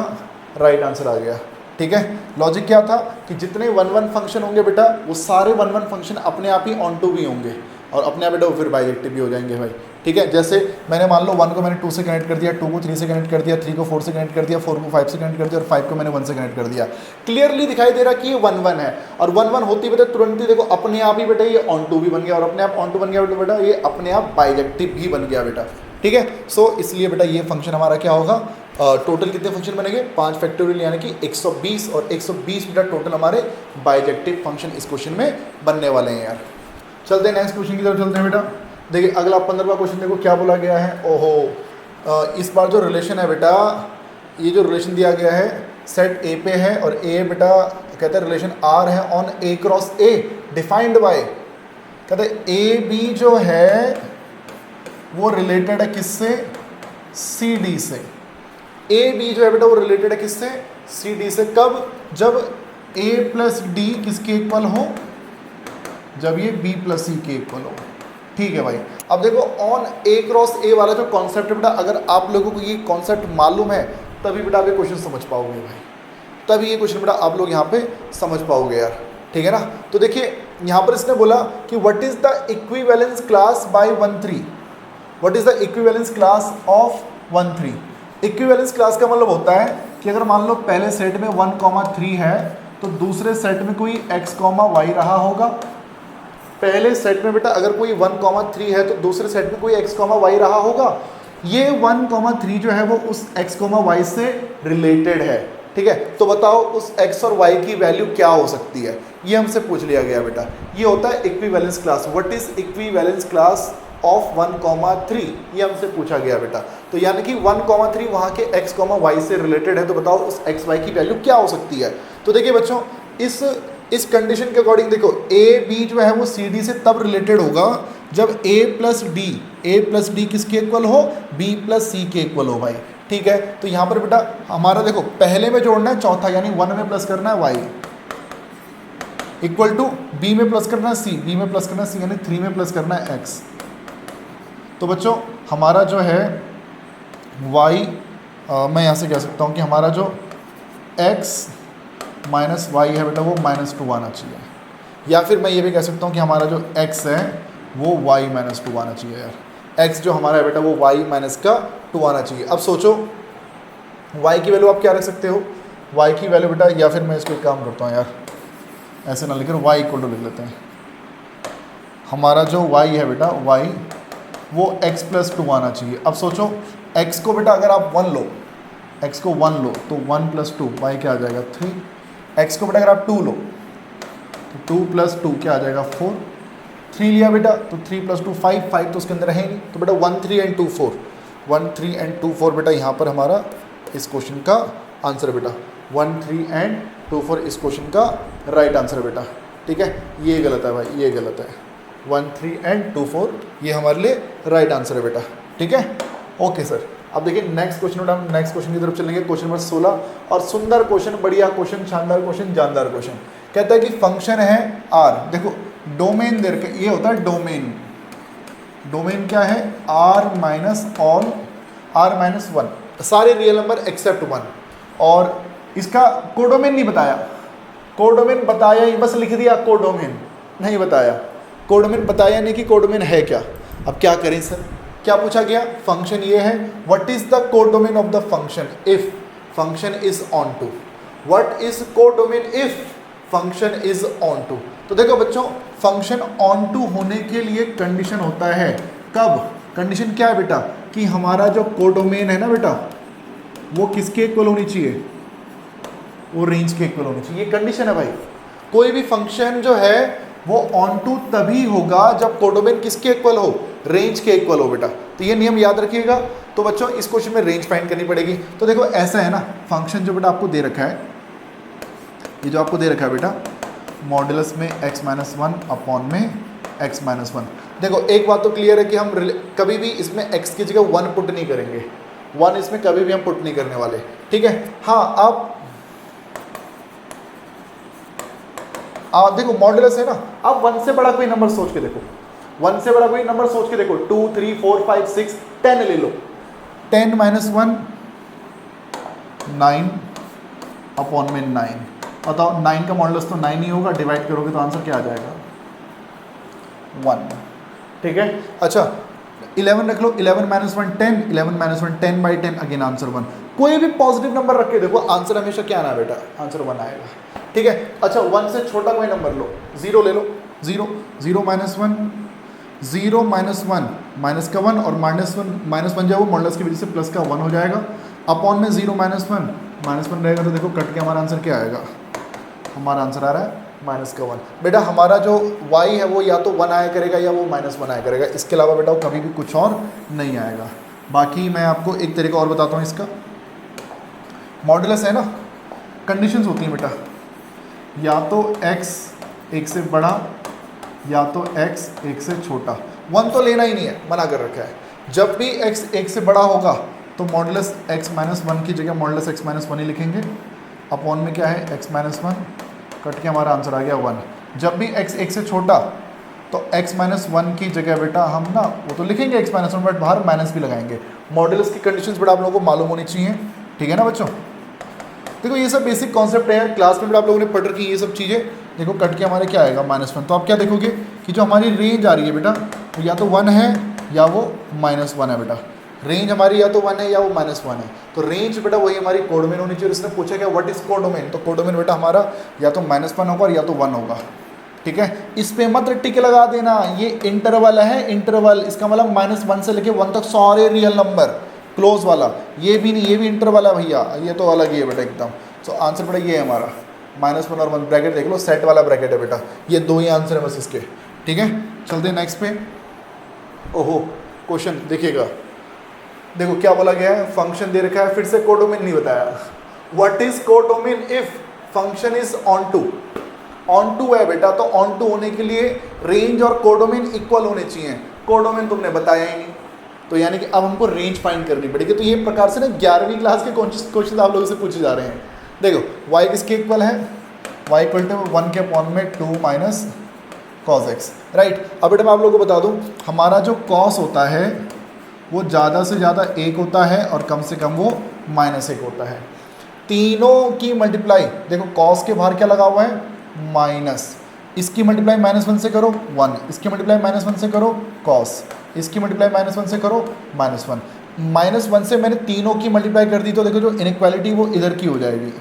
राइट आंसर आ गया। ठीक है, लॉजिक क्या था कि जितने 1 1 फंक्शन होंगे बेटा वो सारे 1 1 फंक्शन अपने आप ही ऑन टू भी होंगे और अपने आप बेटा वो फिर बाइजेक्टिव भी हो जाएंगे भाई। ठीक है, जैसे मैंने मान लो 1 को मैंने 2 से कनेक्ट कर दिया, 2 को 3 से कनेक्ट कर दिया, 3 को 4 से कनेक्ट कर दिया, 4 को 5 से कनेक्ट कर दिया और 5 को मैंने 1 से कनेक्ट कर दिया। क्लियरली दिखाई दे रहा कि ये 1 1 है और 1 1 होती बेटा तुरंत ही देखो अपने आप ही बेटा ये ऑन टू भी बन गया और अपने आप ऑन टू बन गया बेटा ये अपने आप बाइजेक्टिव भी बन गया बेटा। ठीक है, सो इसलिए बेटा ये फंक्शन हमारा क्या होगा, टोटल कितने फंक्शन बनेंगे 5 फैक्टोरियल यानी कि 120 और 120 बेटा टोटल हमारे बाइजेक्टिव फंक्शन इस क्वेश्चन में बनने वाले हैं यार। चलते हैं नेक्स्ट क्वेश्चन की तरफ चलते हैं बेटा। देखिए अगला 15वां क्वेश्चन देखो क्या बोला गया है। ओहो, इस बार जो रिलेशन है बेटा, ये जो रिलेशन दिया गया है सेट ए पे है और ए बेटा कहते हैं रिलेशन आर है on A cross A defined by, कहते हैं ए बी जो है वो रिलेटेड है किससे, सी डी से। ए बी जो है बेटा वो रिलेटेड है किससे, सी डी से। कब, जब ए प्लस डी किसके इक्वल हो, जब ये बी प्लस सी के इक्वल हो। ठीक है भाई, अब देखो ऑन ए क्रॉस ए वाला जो कॉन्सेप्ट है बेटा, अगर आप लोगों को ये कॉन्सेप्ट मालूम है तभी बेटा आप ये क्वेश्चन समझ पाओगे भाई, तभी ये क्वेश्चन बेटा आप लोग यहाँ पे समझ पाओगे यार। ठीक है ना, तो देखिए यहाँ पर इसने बोला कि what is the equivalence class by 1 3, what is the equivalence class of 1 3। Equivalence class का मतलब होता है कि अगर मान लो पहले सेट में 1 3 है तो दूसरे सेट में कोई x y रहा होगा। पहले सेट में बेटा अगर कोई 1 3 है तो दूसरे सेट में कोई x y रहा होगा। ये 1 3 जो है वो उस x y से रिलेटेड है। ठीक है, तो बताओ उस x और y की वैल्यू क्या हो सकती है, ये हमसे पूछ लिया गया बेटा। ये होता है equivalence class. What is equivalence class of 1 3, ये हमसे पूछा गया बेटा। तो यानी कि 1 3 वहाँ के x y से रिलेटेड है, तो बताओ उस x y की वैल्यू क्या हो सकती है। तो देखिए बच्चों इस कंडीशन के अकॉर्डिंग देखो ए बी जो है वो सी डी से तब रिलेटेड होगा जब ए प्लस डी किसके इक्वल हो, बी प्लस सी के इक्वल हो भाई। ठीक है, तो यहाँ पर बेटा हमारा देखो पहले में जोड़ना है चौथा, यानी 1 में प्लस करना है y इक्वल टू बी में प्लस करना है c, बी में प्लस करना है c यानी 3 में प्लस करना है x। तो बच्चों हमारा जो है y, मैं यहाँ से कह सकता हूँ कि हमारा जो x माइनस वाई है बेटा वो -2 आना चाहिए, या फिर मैं ये भी कह सकता हूँ कि हमारा जो x है वो y -2 आना चाहिए यार। x जो हमारा है बेटा वो y -2 आना चाहिए। अब सोचो y की वैल्यू आप क्या रख सकते हो, y की वैल्यू बेटा, या फिर मैं इसको एक काम करता हूँ यार, ऐसे ना लिखकर y इक्वल टू लिख लेते हैं। हमारा जो y है बेटा y वो x + 2 आना चाहिए। अब सोचो x को बेटा अगर आप 1 लो, x को 1 लो तो 1 + 2 y क्या आ जाएगा 3। x को बेटा अगर आप 2 लो तो 2 + 2 क्या आ जाएगा 4। 3 लिया बेटा तो 3 + 2 5, 5 तो उसके अंदर है नहीं, तो बेटा 1 3 and 2 4, 1 3 and 2 4 बेटा यहाँ पर हमारा इस क्वेश्चन का आंसर है बेटा। 1 3 and 2 4 इस क्वेश्चन का राइट आंसर है बेटा। ठीक है, ये गलत है भाई, ये गलत है। 1 3 and 2 4 ये हमारे लिए राइट आंसर है बेटा। ठीक है, ओके सर। अब देखिए नेक्स्ट क्वेश्चन बेटा, हम नेक्स्ट क्वेश्चन की तरफ चलेंगे, क्वेश्चन नंबर 16। और सुंदर क्वेश्चन, बढ़िया क्वेश्चन, शानदार क्वेश्चन, जानदार क्वेश्चन। कहता है कि फंक्शन है आर, देखो डोमेन देर के ये होता है डोमेन। डोमेन क्या है, r - 1 सारे रियल नंबर एक्सेप्ट 1। और इसका कोडोमेन नहीं बताया, कोडोमेन बताया ही बस लिख दिया, कोडोमेन नहीं बताया, कोडोमेन बताया नहीं कि कोडोमेन है क्या। अब क्या करें सर, क्या पूछा गया, फंक्शन ये है, what is the codomain of the function if function is onto. What is codomain if function is onto. तो देखो बच्चों फंक्शन ऑन टू होने के लिए कंडीशन होता है, कब, कंडीशन क्या है बेटा कि हमारा जो कोडोमेन है ना बेटा वो किसके इक्वल होनी चाहिए, वो रेंज के इक्वल होनी चाहिए। ये कंडीशन है भाई, कोई भी फंक्शन जो है वो ऑन टू तभी होगा जब कोडोमेन किसके इक्वल हो, रेंज के इक्वल हो बेटा। तो ये नियम याद रखिएगा। तो बच्चों इस क्वेश्चन में रेंज फाइंड करनी पड़ेगी। तो देखो ऐसा है ना, फंक्शन जो बेटा आपको दे रखा है, ये जो आपको दे रखा है बेटा मॉडुलस में x - 1 अपॉन में x - 1। देखो एक बात तो क्लियर है कि हम कभी भी इसमें x की जगह 1 पुट नहीं करेंगे, 1 इसमें कभी भी हम पुट नहीं करने वाले। ठीक है, हाँ आप देखो मॉडुलस है ना, आप 1 से बड़ा कोई नंबर सोच के देखो, 1 से बड़ा कोई नंबर सोच के देखो, 2 3 4 5 6 10 ले लो, 10 माइनस 1 9 अपॉन में 9। बताओ 9 का मॉडुलस तो 9 ही होगा, डिवाइड करोगे तो आंसर क्या आ जाएगा 1। ठीक है, अच्छा 11 रख लो, 11 minus 1 10, 11 minus 1 10 by 10, again answer 1। कोई भी पॉजिटिव नंबर रख के देखो, आंसर हमेशा क्या आना बेटा, आंसर 1 आएगा। ठीक है, अच्छा 1 से छोटा कोई नंबर लो, 0 ले लो, 0 0 माइनस 1 0 माइनस 1 माइनस का 1 और माइनस 1 जो है वो मॉडुलस की वजह से प्लस का 1 हो जाएगा, अपॉन में 0 माइनस 1 रहेगा, तो देखो कट के हमारा आंसर क्या आएगा, हमारा आंसर आ रहा है माइनस का 1। बेटा हमारा जो y है वो या तो 1 आया करेगा या वो माइनस 1 आया करेगा, इसके अलावा बेटा वो कभी भी कुछ और नहीं आएगा। बाकी मैं आपको एक तरीका और बताता हूँ, इसका मॉडुलस है ना, कंडीशंस होती हैं बेटा, या तो x 1 से बड़ा या तो x 1 से छोटा, 1 तो लेना ही नहीं है, मना कर रखा है। जब भी x 1 से बड़ा होगा तो मॉडुलस x माइनस 1 की जगह मॉडुलस x माइनस 1 ही लिखेंगे, अपॉन में क्या है x माइनस 1, कट के हमारा आंसर आ गया 1। जब भी x 1 से छोटा तो x माइनस 1 की जगह बेटा हम ना वो तो लिखेंगे x माइनस 1, बट बाहर माइनस भी लगाएंगे। मॉडुलस की कंडीशंस बेटा आप लोगों को मालूम होनी चाहिए, ठीक है ना बच्चों। देखो ये सब बेसिक कॉन्सेप्ट है यार, क्लास में भी आप लोगों ने पढ़ रखी ये सब चीज़ें। देखो कट के हमारे क्या आएगा -1, तो आप क्या देखोगे कि जो हमारी रेंज आ रही है बेटा तो या तो 1 है या वो -1 है बेटा, रेंज हमारी या तो 1 है या वो -1 है। तो रेंज बेटा वही हमारी कोडोमेन होनी चाहिए। उसने पूछा क्या व्हाट इज कोडोमेन, तो कोडोमेन बेटा हमारा या तो -1 होगा और या तो 1 होगा। ठीक है, इस पे मत टिक लगा देना, ये इंटरवल है, इंटरवल इसका मतलब -1 से लेके 1 तक सारे रियल नंबर, क्लोज वाला ये भी नहीं, ये भी इंटरवल है भैया, ये तो अलग ही है बेटा एकदम। तो आंसर बेटा ये है हमारा -1 और 1, ब्रैकेट देख लो, सेट वाला ब्रैकेट है बेटा, ये 2 ही आंसर है बस इसके। ठीक है, चलते हैं नेक्स्ट पे। ओहो क्वेश्चन देखिएगा, देखो क्या बोला गया है, फंक्शन दे रखा है, फिर से कोडोमेन नहीं बताया। What is codomain if function is onto है बेटा, तो ऑन टू होने के लिए रेंज और कोडोमेन इक्वल होने चाहिए, कोडोमेन तुमने बताया ही नहीं, तो यानी कि अब हमको रेंज फाइंड करनी पड़ेगी। तो ये प्रकार से ना 11वीं क्लास के क्वेश्चन आप लोगों से पूछे जा रहे हैं। देखो y किसके इक्वल है, y इक्वल टू 1 के अपॉन में 2 माइनस cos x, राइट। अब बेटा मैं आप लोगों को बता दूं, हमारा जो cos होता है वो ज़्यादा से ज़्यादा 1 होता है और कम से कम वो -1 होता है। तीनों की मल्टीप्लाई देखो, cos के बाहर क्या लगा हुआ है माइनस, इसकी मल्टीप्लाई -1 से करो 1, इसकी मल्टीप्लाई -1 से करो cos, इसकी मल्टीप्लाई -1 से करो -1। -1 से मैंने तीनों की मल्टीप्लाई कर दी, तो देखो जो इनइक्वालिटी वो इधर की हो जाएगी,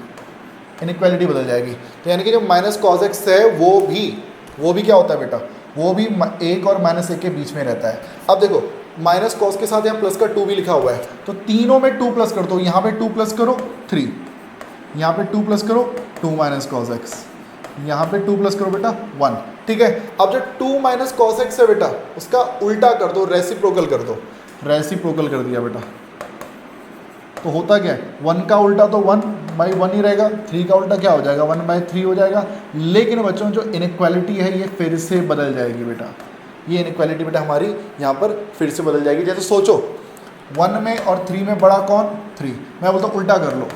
इनइक्वालिटी बदल जाएगी। तो यानी कि जो -cos x है वो भी क्या होता है बेटा, वो भी 1 और -1 के बीच में रहता है। अब देखो -cos के साथ यहाँ प्लस का 2 भी लिखा हुआ है, तो तीनों में 2 प्लस कर दो, यहाँ पे 2 प्लस करो 3, यहाँ पे 2 प्लस करो 2 cos x, यहाँ पे 2 प्लस करो बेटा 1। ठीक है, अब जो 2 cos x है बेटा उसका उल्टा कर दो, रेसिप्रोकल कर दो, रेसिप्रोकल कर दिया बेटा, तो होता क्या है 1 का उल्टा तो 1/1 ही रहेगा, 3 का उल्टा क्या हो जाएगा 1/3 हो जाएगा। लेकिन बच्चों जो इनइक्वालिटी है ये फिर से बदल जाएगी बेटा, ये इनइक्वालिटी बेटा हमारी यहाँ पर फिर से बदल जाएगी। जैसे सोचो 1 में और 3 में बड़ा कौन 3, मैं बोलता हूँ उल्टा कर लो,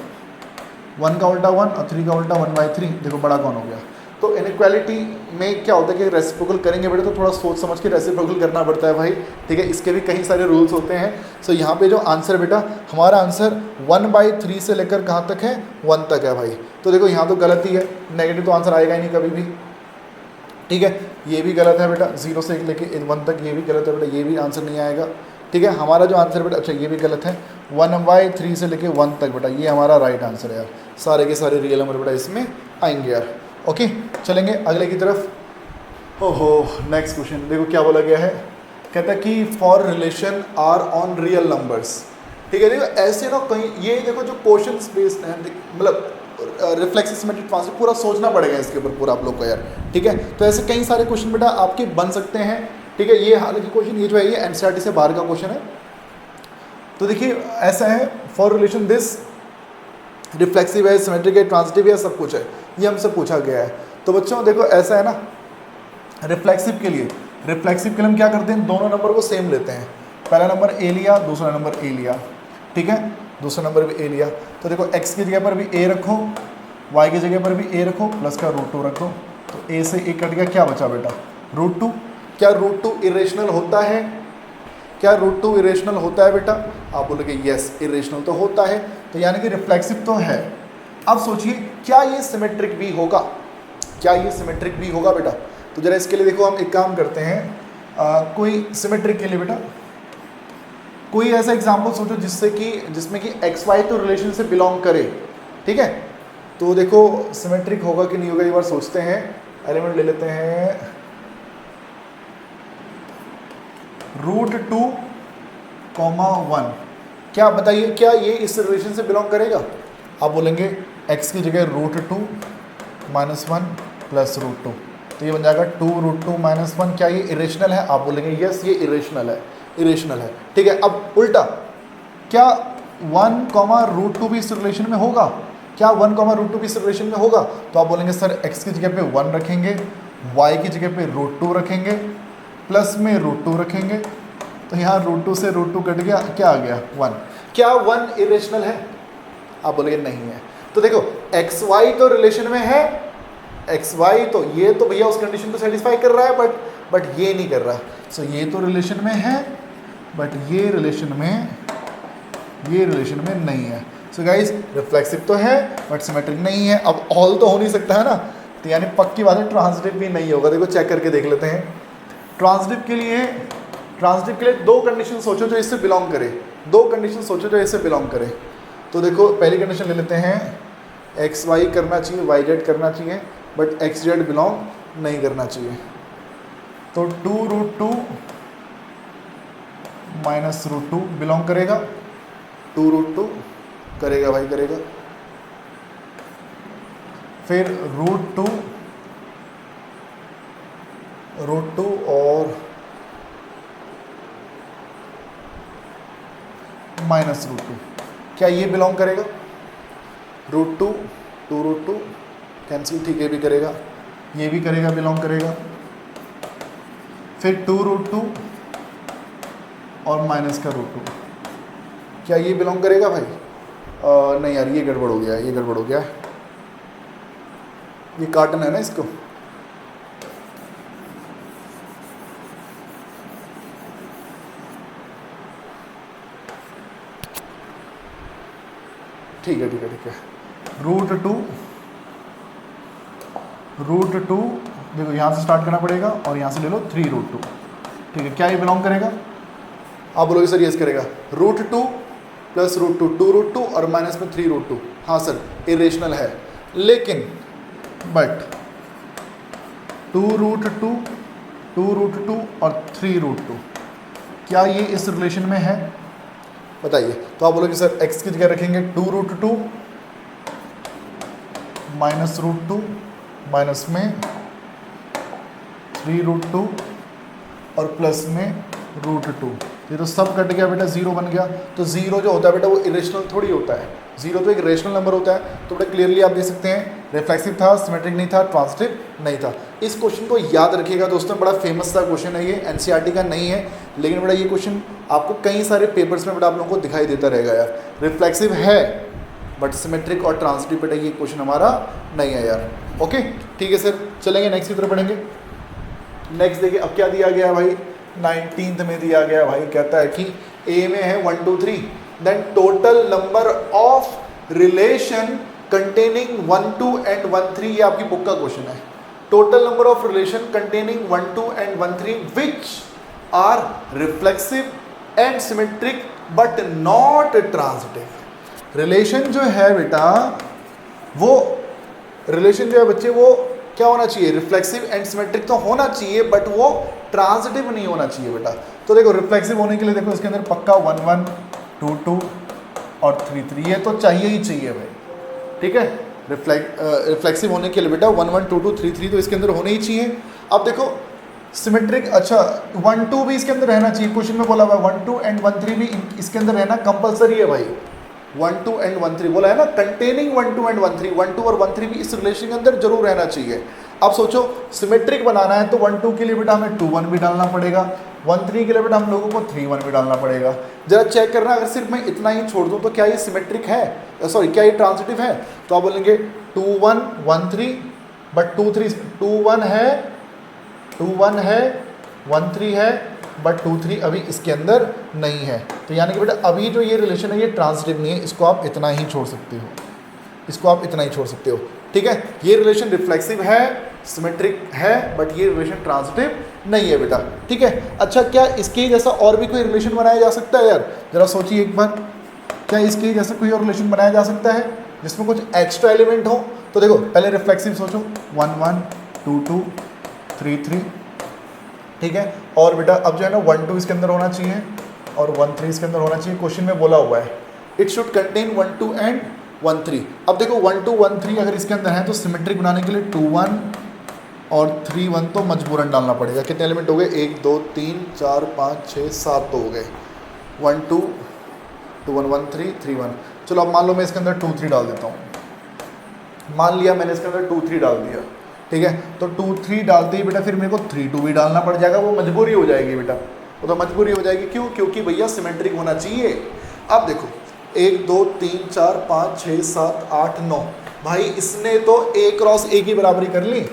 1 का उल्टा 1 और 3 का उल्टा 1/3, देखो बड़ा कौन हो गया। तो इनइक्वालिटी में क्या होता है कि रेसिप्रोकल करेंगे बेटा तो थोड़ा सोच समझ के रेसिप्रोकल करना पड़ता है भाई। ठीक है, इसके भी कई सारे रूल्स होते हैं। सो यहाँ पे जो आंसर बेटा हमारा आंसर 1/3 से लेकर कहाँ तक है 1 तक है भाई। तो देखो यहाँ तो गलत ही है, नेगेटिव तो आंसर आएगा ही नहीं कभी भी। ठीक है, ये भी गलत है बेटा, 0 से लेके 1 तक ये भी गलत है बेटा, ये भी आंसर नहीं आएगा। ठीक है, हमारा जो आंसर बेटा, अच्छा ये भी गलत है, 1/3 से लेके 1 तक बेटा ये हमारा राइट आंसर है यार। सारे के सारे रियल नंबर बेटा इसमें आएंगे यार। ओके, चलेंगे अगले की तरफ। ओहो नेक्स्ट क्वेश्चन देखो क्या बोला गया है, कहता है कि for relation R on real numbers. ठीक है, देखो ऐसे ना कहीं ये देखो जो क्वेश्चन बेस्ड है, मतलब रिफ्लेक्स सिमेट्रिक ट्रांसफर पूरा सोचना पड़ेगा इसके ऊपर पूरा आप लोग को यार। ठीक है, तो ऐसे कई सारे क्वेश्चन बेटा आपके बन सकते हैं। ठीक है, ये हालांकि क्वेश्चन ये जो है ये एनसीईआरटी से बाहर का क्वेश्चन है। तो देखिए ऐसा है, फॉर रिलेशन दिस रिफ्लेक्सिव है, सिमेट्रिक है, ट्रांजिटिव है, सब कुछ है, ये हमसे पूछा गया है। तो बच्चों देखो ऐसा है ना, रिफ्लेक्सिव के लिए हम क्या करते हैं, दोनों नंबर को सेम लेते हैं, पहला नंबर ए लिया, दूसरा नंबर ए लिया। ठीक है, दूसरा नंबर भी ए लिया, तो देखो x की जगह पर भी a रखो, y की जगह पर भी a रखो, प्लस का √2 रखो, तो a से a कट गया, क्या बचा बेटा √2। क्या रूट टू इरेशनल होता है? क्या रूट टू इरेशनल होता है बेटा? आप बोलोगे यस इरेशनल तो होता है, तो यानी कि रिफ्लेक्सिव तो है। अब सोचिए क्या ये सिमेट्रिक भी होगा? क्या ये सिमेट्रिक भी होगा बेटा? तो जरा इसके लिए देखो हम एक काम करते हैं, कोई सिमेट्रिक के लिए बेटा कोई ऐसा एग्जाम्पल सोचो जिसमें कि एक्स वाई तो रिलेशन से बिलोंग करे, ठीक है? तो देखो सिमेट्रिक होगा कि नहीं होगा एक बार सोचते हैं। एलिमेंट ले लेते हैं √2, 1। क्या बताइए क्या ये इस रिलेशन से बिलोंग करेगा? आप बोलेंगे x की जगह √2 -1 + √2, तो ये बन जाएगा 2√2 - 1। क्या ये इरेशनल है? आप बोलेंगे यस ये इरेशनल है, इरेशनल है, ठीक है। अब उल्टा, क्या 1, √2 भी इस रिलेशन में होगा? क्या 1, √2 भी इस रिलेशन में होगा? तो आप बोलेंगे सर x की जगह पे 1 रखेंगे, y की जगह पे √2 रखेंगे, प्लस में √2 रखेंगे, तो यहाँ √2 से √2 कट गया, क्या आ गया 1। क्या 1 इरेशनल है? आप बोलेंगे नहीं है। तो देखो एक्स वाई तो रिलेशन में है, एक्स वाई तो ये तो भैया उस कंडीशन को सेटिस्फाई कर रहा है, बट ये नहीं कर रहा। सो ये तो रिलेशन में है बट ये रिलेशन में नहीं है। सो गाइस रिफ्लेक्सिव तो है बट सिमेट्रिक नहीं है। अब ऑल तो हो नहीं सकता है ना, तो यानी पक्की बात है ट्रांजिटिव भी नहीं होगा। देखो चेक करके देख लेते हैं। ट्रांजिटिव के लिए दो कंडीशन सोचो जो इससे बिलोंग करे, दो कंडीशन सोचो जो इससे बिलोंग करे। तो देखो पहली कंडीशन ले लेते हैं, एक्स वाई करना चाहिए, वाई जेड करना चाहिए, बट एक्स जेड बिलोंग नहीं करना चाहिए। तो 2√2 - √2 बिलोंग करेगा, 2√2 करेगा भाई करेगा। फिर √2 और -√2, क्या ये बिलोंग करेगा? √2 2√2 कैंसिल, ठीक है भी करेगा, ये भी करेगा, बिलोंग करेगा। फिर 2√2 और माइनस का √2, क्या ये बिलोंग करेगा भाई? नहीं यार ये गड़बड़ हो गया, ये गड़बड़ हो गया, ये काटना है ना इसको। ठीक है √2 देखो यहाँ से स्टार्ट करना पड़ेगा और यहाँ से ले लो 3√2, ठीक है। क्या ये बिलोंग करेगा? आप बोलोगे सर यस करेगा। √2 + √2 2√2 और माइनस में 3√2, हाँ सर इरेशनल है, लेकिन बट 2√2 और 3√2 क्या ये इस रिलेशन में है? बताइए। तो आप बोलोगे सर x की जगह रखेंगे 2√2 -√2 माइनस में 3√2 और प्लस में √2, ये तो सब कट गया बेटा, जीरो बन गया। तो जीरो जो होता है बेटा वो इरेशनल थोड़ी होता है, जीरो तो एक रेशनल नंबर होता है। तो बेटा क्लियरली आप देख सकते हैं रिफ्लेक्सिव था, सिमेट्रिक नहीं था, ट्रांजिटिव नहीं था। इस क्वेश्चन को याद रखिएगा दोस्तों, बड़ा फेमस सा क्वेश्चन है ये, एनसीईआरटी का नहीं है, लेकिन बेटा ये क्वेश्चन आपको कई सारे पेपर्स में बेटा आप लोगों को दिखाई देता रहेगा यार। रिफ्लेक्सिव है बट सिमेट्रिक और ट्रांजिटिव बेटा ये क्वेश्चन हमारा नहीं है यार। ओके ठीक है सर, चलेंगे नेक्स्ट की तरफ पढ़ेंगे। नेक्स्ट देखिए अब क्या दिया गया है भाई, 19th में दिया गया भाई, कहता है कि ए में है 1 2 3, then total number of relation containing 1 2 and 1 3, ये आपकी बुक का क्वेश्चन है। Total number of relation containing 1 2 and 1 3 which are reflexive and symmetric but not transitive. Relation जो है बेटा, वो रिलेशन जो है बच्चे वो क्या होना चाहिए? रिफ्लेक्सिव एंड सिमेट्रिक तो होना चाहिए बट वो ट्रांजिटिव नहीं होना चाहिए बेटा। तो देखो रिफ्लेक्सिव होने के लिए देखो इसके अंदर पक्का 1 1 2 2 और 3 3, ये तो चाहिए ही चाहिए भाई, ठीक है। रिफ्लेक्सिव होने के लिए बेटा 1 1 2 2 3 3 तो इसके अंदर होने ही चाहिए। अब देखो सिमेट्रिक, अच्छा 1 2 भी इसके अंदर रहना चाहिए, क्वेश्चन में बोला हुआ 1 2 एंड 1 3 भी इसके अंदर रहना कंपलसरी है भाई। 1 2 एंड 1 3 बोला है ना, कंटेनिंग 1 2 एंड 1 3, 1 2 और 1 3 भी इस रिलेशन के अंदर जरूर रहना चाहिए। अब सोचो सिमेट्रिक बनाना है तो 1 2 के लिए बेटा हमें 2 1 भी डालना पड़ेगा, 1 3 के लिए बेटा हम लोगों को 3 1 भी डालना पड़ेगा। जरा चेक करना, अगर सिर्फ मैं इतना ही छोड़ दूं तो क्या ये सिमेट्रिक है, सॉरी क्या ये ट्रांजिटिव है? तो आप बोलेंगे 2 1 1 3 बट 2 3 2 1 है 2 1 है 1 3 है बट 2 3 अभी इसके अंदर नहीं है। तो यानी कि बेटा अभी जो ये रिलेशन है ये ट्रांजिटिव नहीं है, इसको आप इतना ही छोड़ सकते हो, इसको आप इतना ही छोड़ सकते हो। ठीक है, ये रिलेशन रिफ्लेक्सिव है, सिमेट्रिक है, बट ये रिलेशन ट्रांजिटिव नहीं है बेटा। ठीक है, अच्छा क्या इसके जैसा और भी कोई रिलेशन बनाया जा सकता है यार? जरा सोचिए एक बार, क्या इसके जैसा कोई और रिलेशन बनाया जा सकता है जिसमें कुछ एक्स्ट्रा एलिमेंट हो? तो देखो पहले रिफ्लेक्सिव सोचो, 1 1 2 2 3 3। ठीक है, और बेटा अब जो है ना 1 2 इसके अंदर होना चाहिए और 1 3 इसके अंदर होना चाहिए। क्वेश्चन में बोला हुआ है इट शुड कंटेन 1 2 एंड 1 3। अब देखो 1 2 1 3 अगर इसके अंदर है तो सिमेट्रिक बनाने के लिए 2 1 और 3 1 तो मजबूरन डालना पड़ेगा। कितने एलिमेंट हो गए? 1 2 3 4 5 6 7 तो हो गए। 1 2 2 1 1 3 3 1। चलो अब मान लो मैं इसके अंदर 2 3 डाल देता हूँ। मान लिया मैंने इसके अंदर 2 3 डाल दिया। ठीक है, तो 2 3 डालते ही बेटा फिर मेरे को 3 2 भी डालना पड़ जाएगा, वो मजबूरी हो जाएगी बेटा, वो तो मजबूरी हो जाएगी। क्यों? क्योंकि भैया सिमेट्रिक होना चाहिए। अब देखो 1 2 3 4 5 6 7 8 9, भाई इसने तो A क्रॉस A की बराबरी कर ली,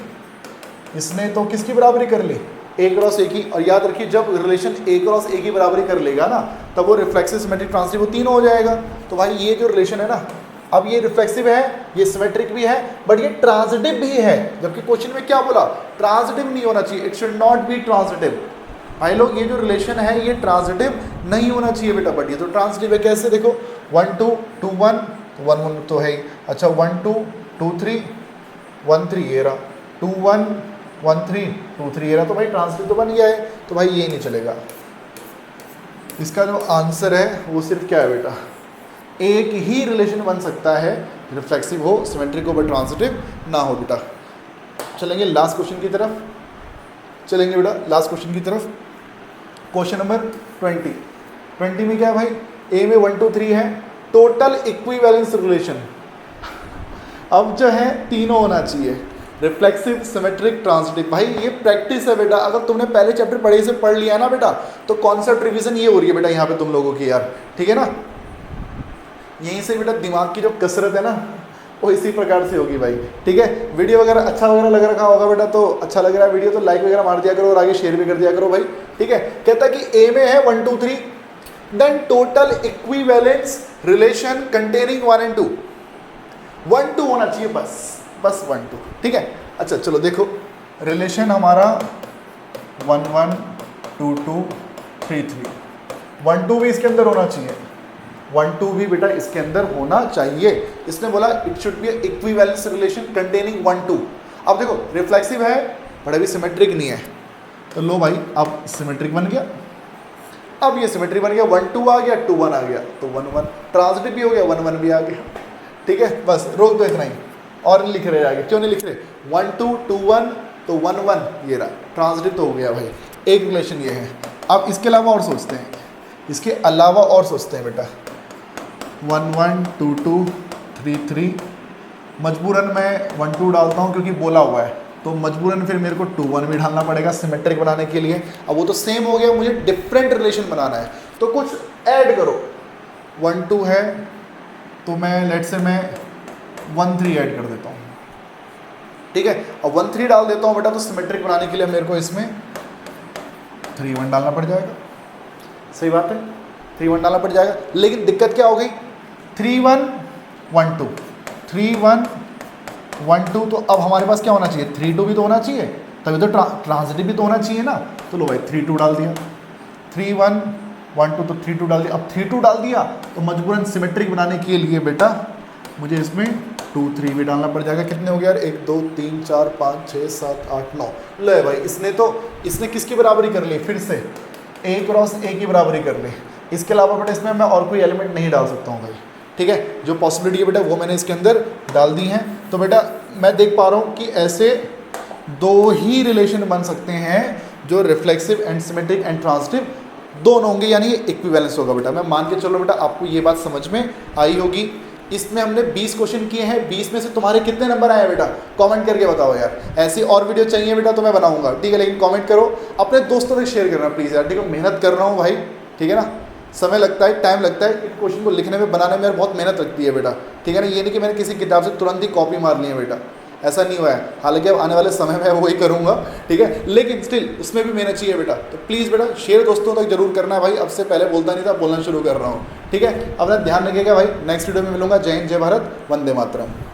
इसने तो किसकी बराबरी कर ली? A क्रॉस A की। और याद रखिए जब रिलेशन A क्रॉस A की बराबरी कर लेगा ना तब वो रिफ्लेक्सिव सिमेट्रिक ट्रांजिटिव वो तीनों हो जाएगा। तो भाई ये जो रिलेशन है ना, अब ये रिफ्लेक्सिव है, ये सिमेट्रिक भी है, बट ये ट्रांजिटिव भी है। जबकि क्वेश्चन में क्या बोला? ट्रांजिटिव नहीं होना चाहिए, it should not be transitive. भाई लोग ये जो रिलेशन है ये ट्रांजिटिव नहीं होना चाहिए बेटा, बट ये तो ट्रांजिटिव है। कैसे? देखो 1 2 2 1 तो 1 1 तो है ही। अच्छा 1 2 2 3 1 3 ये रहा, 2 1 1 3 2 3 ये रहा, तो भाई ट्रांजिटिव तो बन गया है। तो भाई ये नहीं चलेगा। इसका जो आंसर है वो सिर्फ क्या है बेटा? एक ही रिलेशन बन सकता है, रिफ्लेक्सिव हो, सिमेट्रिक हो, बट ट्रांजिटिव ना हो बेटा। चलेंगे लास्ट क्वेश्चन की तरफ, चलेंगे बेटा लास्ट क्वेश्चन की तरफ। क्वेश्चन नंबर 20 में क्या है भाई? ए में 1 2 3 है, टोटल इक्विवेलेंस रिलेशन। अब जो है तीनों होना चाहिए, रिफ्लेक्सिव, सिमेट्रिक, ट्रांजिटिव। भाई ये प्रैक्टिस है बेटा, अगर तुमने पहले चैप्टर पढ़े से पढ़ लिया ना बेटा तो कॉन्सेप्ट रिवीजन ये हो रही है बेटा यहाँ पे तुम लोगों की यार। ठीक है ना, यहीं से बेटा दिमाग की जो कसरत है ना वो इसी प्रकार से होगी भाई। ठीक है, वीडियो वगैरह अच्छा वगैरह लग रखा होगा बेटा, तो अच्छा लग रहा है वीडियो तो लाइक वगैरह मार दिया करो और आगे शेयर भी कर दिया करो भाई। ठीक है, कहता है कि ए में है 1 2 3, then total equivalence relation containing 1 and 2। 1 2 होना चाहिए बस 1 2। ठीक है, अच्छा चलो देखो रिलेशन हमारा 1 1 2 2 3 3, 1 2 भी इसके अंदर होना चाहिए, 1 2 भी बेटा इसके अंदर होना चाहिए। इसने बोला it should be equivalence relation containing 1 2। अब देखो रिफ्लेक्सिव है बट अभी सिमेट्रिक नहीं है, तो लो भाई अब सिमेट्रिक बन गया। अब ये सिमेट्रिक बन गया, 1 2 आ गया, 2 1 आ गया, तो 1 1 ट्रांजिटिव भी हो गया, 1 1 भी आ गया। ठीक है, बस रोक दो इतना ही, और नहीं लिख रहे आगे। क्यों नहीं लिख रहे? 1 2 2 1 तो 1 1 ये रहा, ट्रांजिटिव तो हो गया भाई। एक रिलेशन ये है। अब इसके अलावा और सोचते हैं, इसके अलावा और सोचते हैं बेटा। 1 1 2 2 3 3, मजबूरन मैं 1 2 डालता हूँ क्योंकि बोला हुआ है, तो मजबूरन फिर मेरे को 2 1 भी डालना पड़ेगा सिमेट्रिक बनाने के लिए। अब वो तो सेम हो गया, मुझे डिफरेंट रिलेशन बनाना है तो कुछ ऐड करो। 1 2 है तो मैं लेट से मैं 1 3 ऐड कर देता हूँ। ठीक है, अब 1 3 डाल देता हूँ बेटा, तो सिमेट्रिक बनाने के लिए मेरे को इसमें 3 1 डालना पड़ जाएगा। सही बात है, 3 1 डालना पड़ जाएगा। लेकिन दिक्कत क्या हो गई? 3 1 1 2 3 1 1 2, तो अब हमारे पास क्या होना चाहिए? 3 2 भी तो होना चाहिए, तभी तो ट्रांजिटिव भी तो होना चाहिए ना। तो लो भाई 3 2 डाल दिया, 3 1 1 2 तो 3 2 डाल दिया। अब 3 2 डाल दिया तो मजबूरन सिमेट्रिक बनाने के लिए बेटा मुझे इसमें 2 3 भी डालना पड़ जाएगा। कितने हो गया यार? 1 2 3 4 5 6 7 8 9। ले भाई इसने किसकी बराबरी कर ली? फिर से A क्रॉस A की बराबरी कर ली। इसके अलावा बेटा इसमें मैं और कोई एलिमेंट नहीं डाल सकता हूँ भाई। ठीक है, जो पॉसिबिलिटी है बेटा वो मैंने इसके अंदर डाल दी हैं। तो बेटा मैं देख पा रहा हूँ कि ऐसे 2 ही रिलेशन बन सकते हैं जो reflexive and symmetric and transitive दोनों होंगे, यानी इक्विवेलेंस होगा बेटा। मैं मान के चलो बेटा आपको ये बात समझ में आई होगी। इसमें हमने 20 क्वेश्चन किए हैं, 20 में से तुम्हारे कितने नंबर आए बेटा? कमेंट करके बताओ यार। ऐसी और वीडियो चाहिए बेटा तो मैं बनाऊंगा, ठीक है, लेकिन कमेंट करो, अपने दोस्तों से शेयर करना प्लीज़ यार। ठीक है, मेहनत कर रहा हूँ भाई, ठीक है ना, समय लगता है, टाइम लगता है, इन क्वेश्चन को लिखने में, बनाने में यार बहुत मेहनत लगती है बेटा। ठीक है ना, ये नहीं कि मैंने किसी किताब से तुरंत ही कॉपी मार ली है बेटा। ऐसा नहीं हुआ है, हालांकि अब आने वाले समय में वही करूँगा, ठीक है, लेकिन स्टिल उसमें भी मेहनत चाहिए बेटा। तो प्लीज़ बेटा शेयर दोस्तों तक जरूर करना है भाई, अब से पहले बोलता नहीं था, बोलना शुरू कर रहा हूँ, ठीक है। अपना ध्यान रखिएगा भाई, नेक्स्ट वीडियो में मिलूंगा। जय हिंद, जय भारत, वंदे मातरम।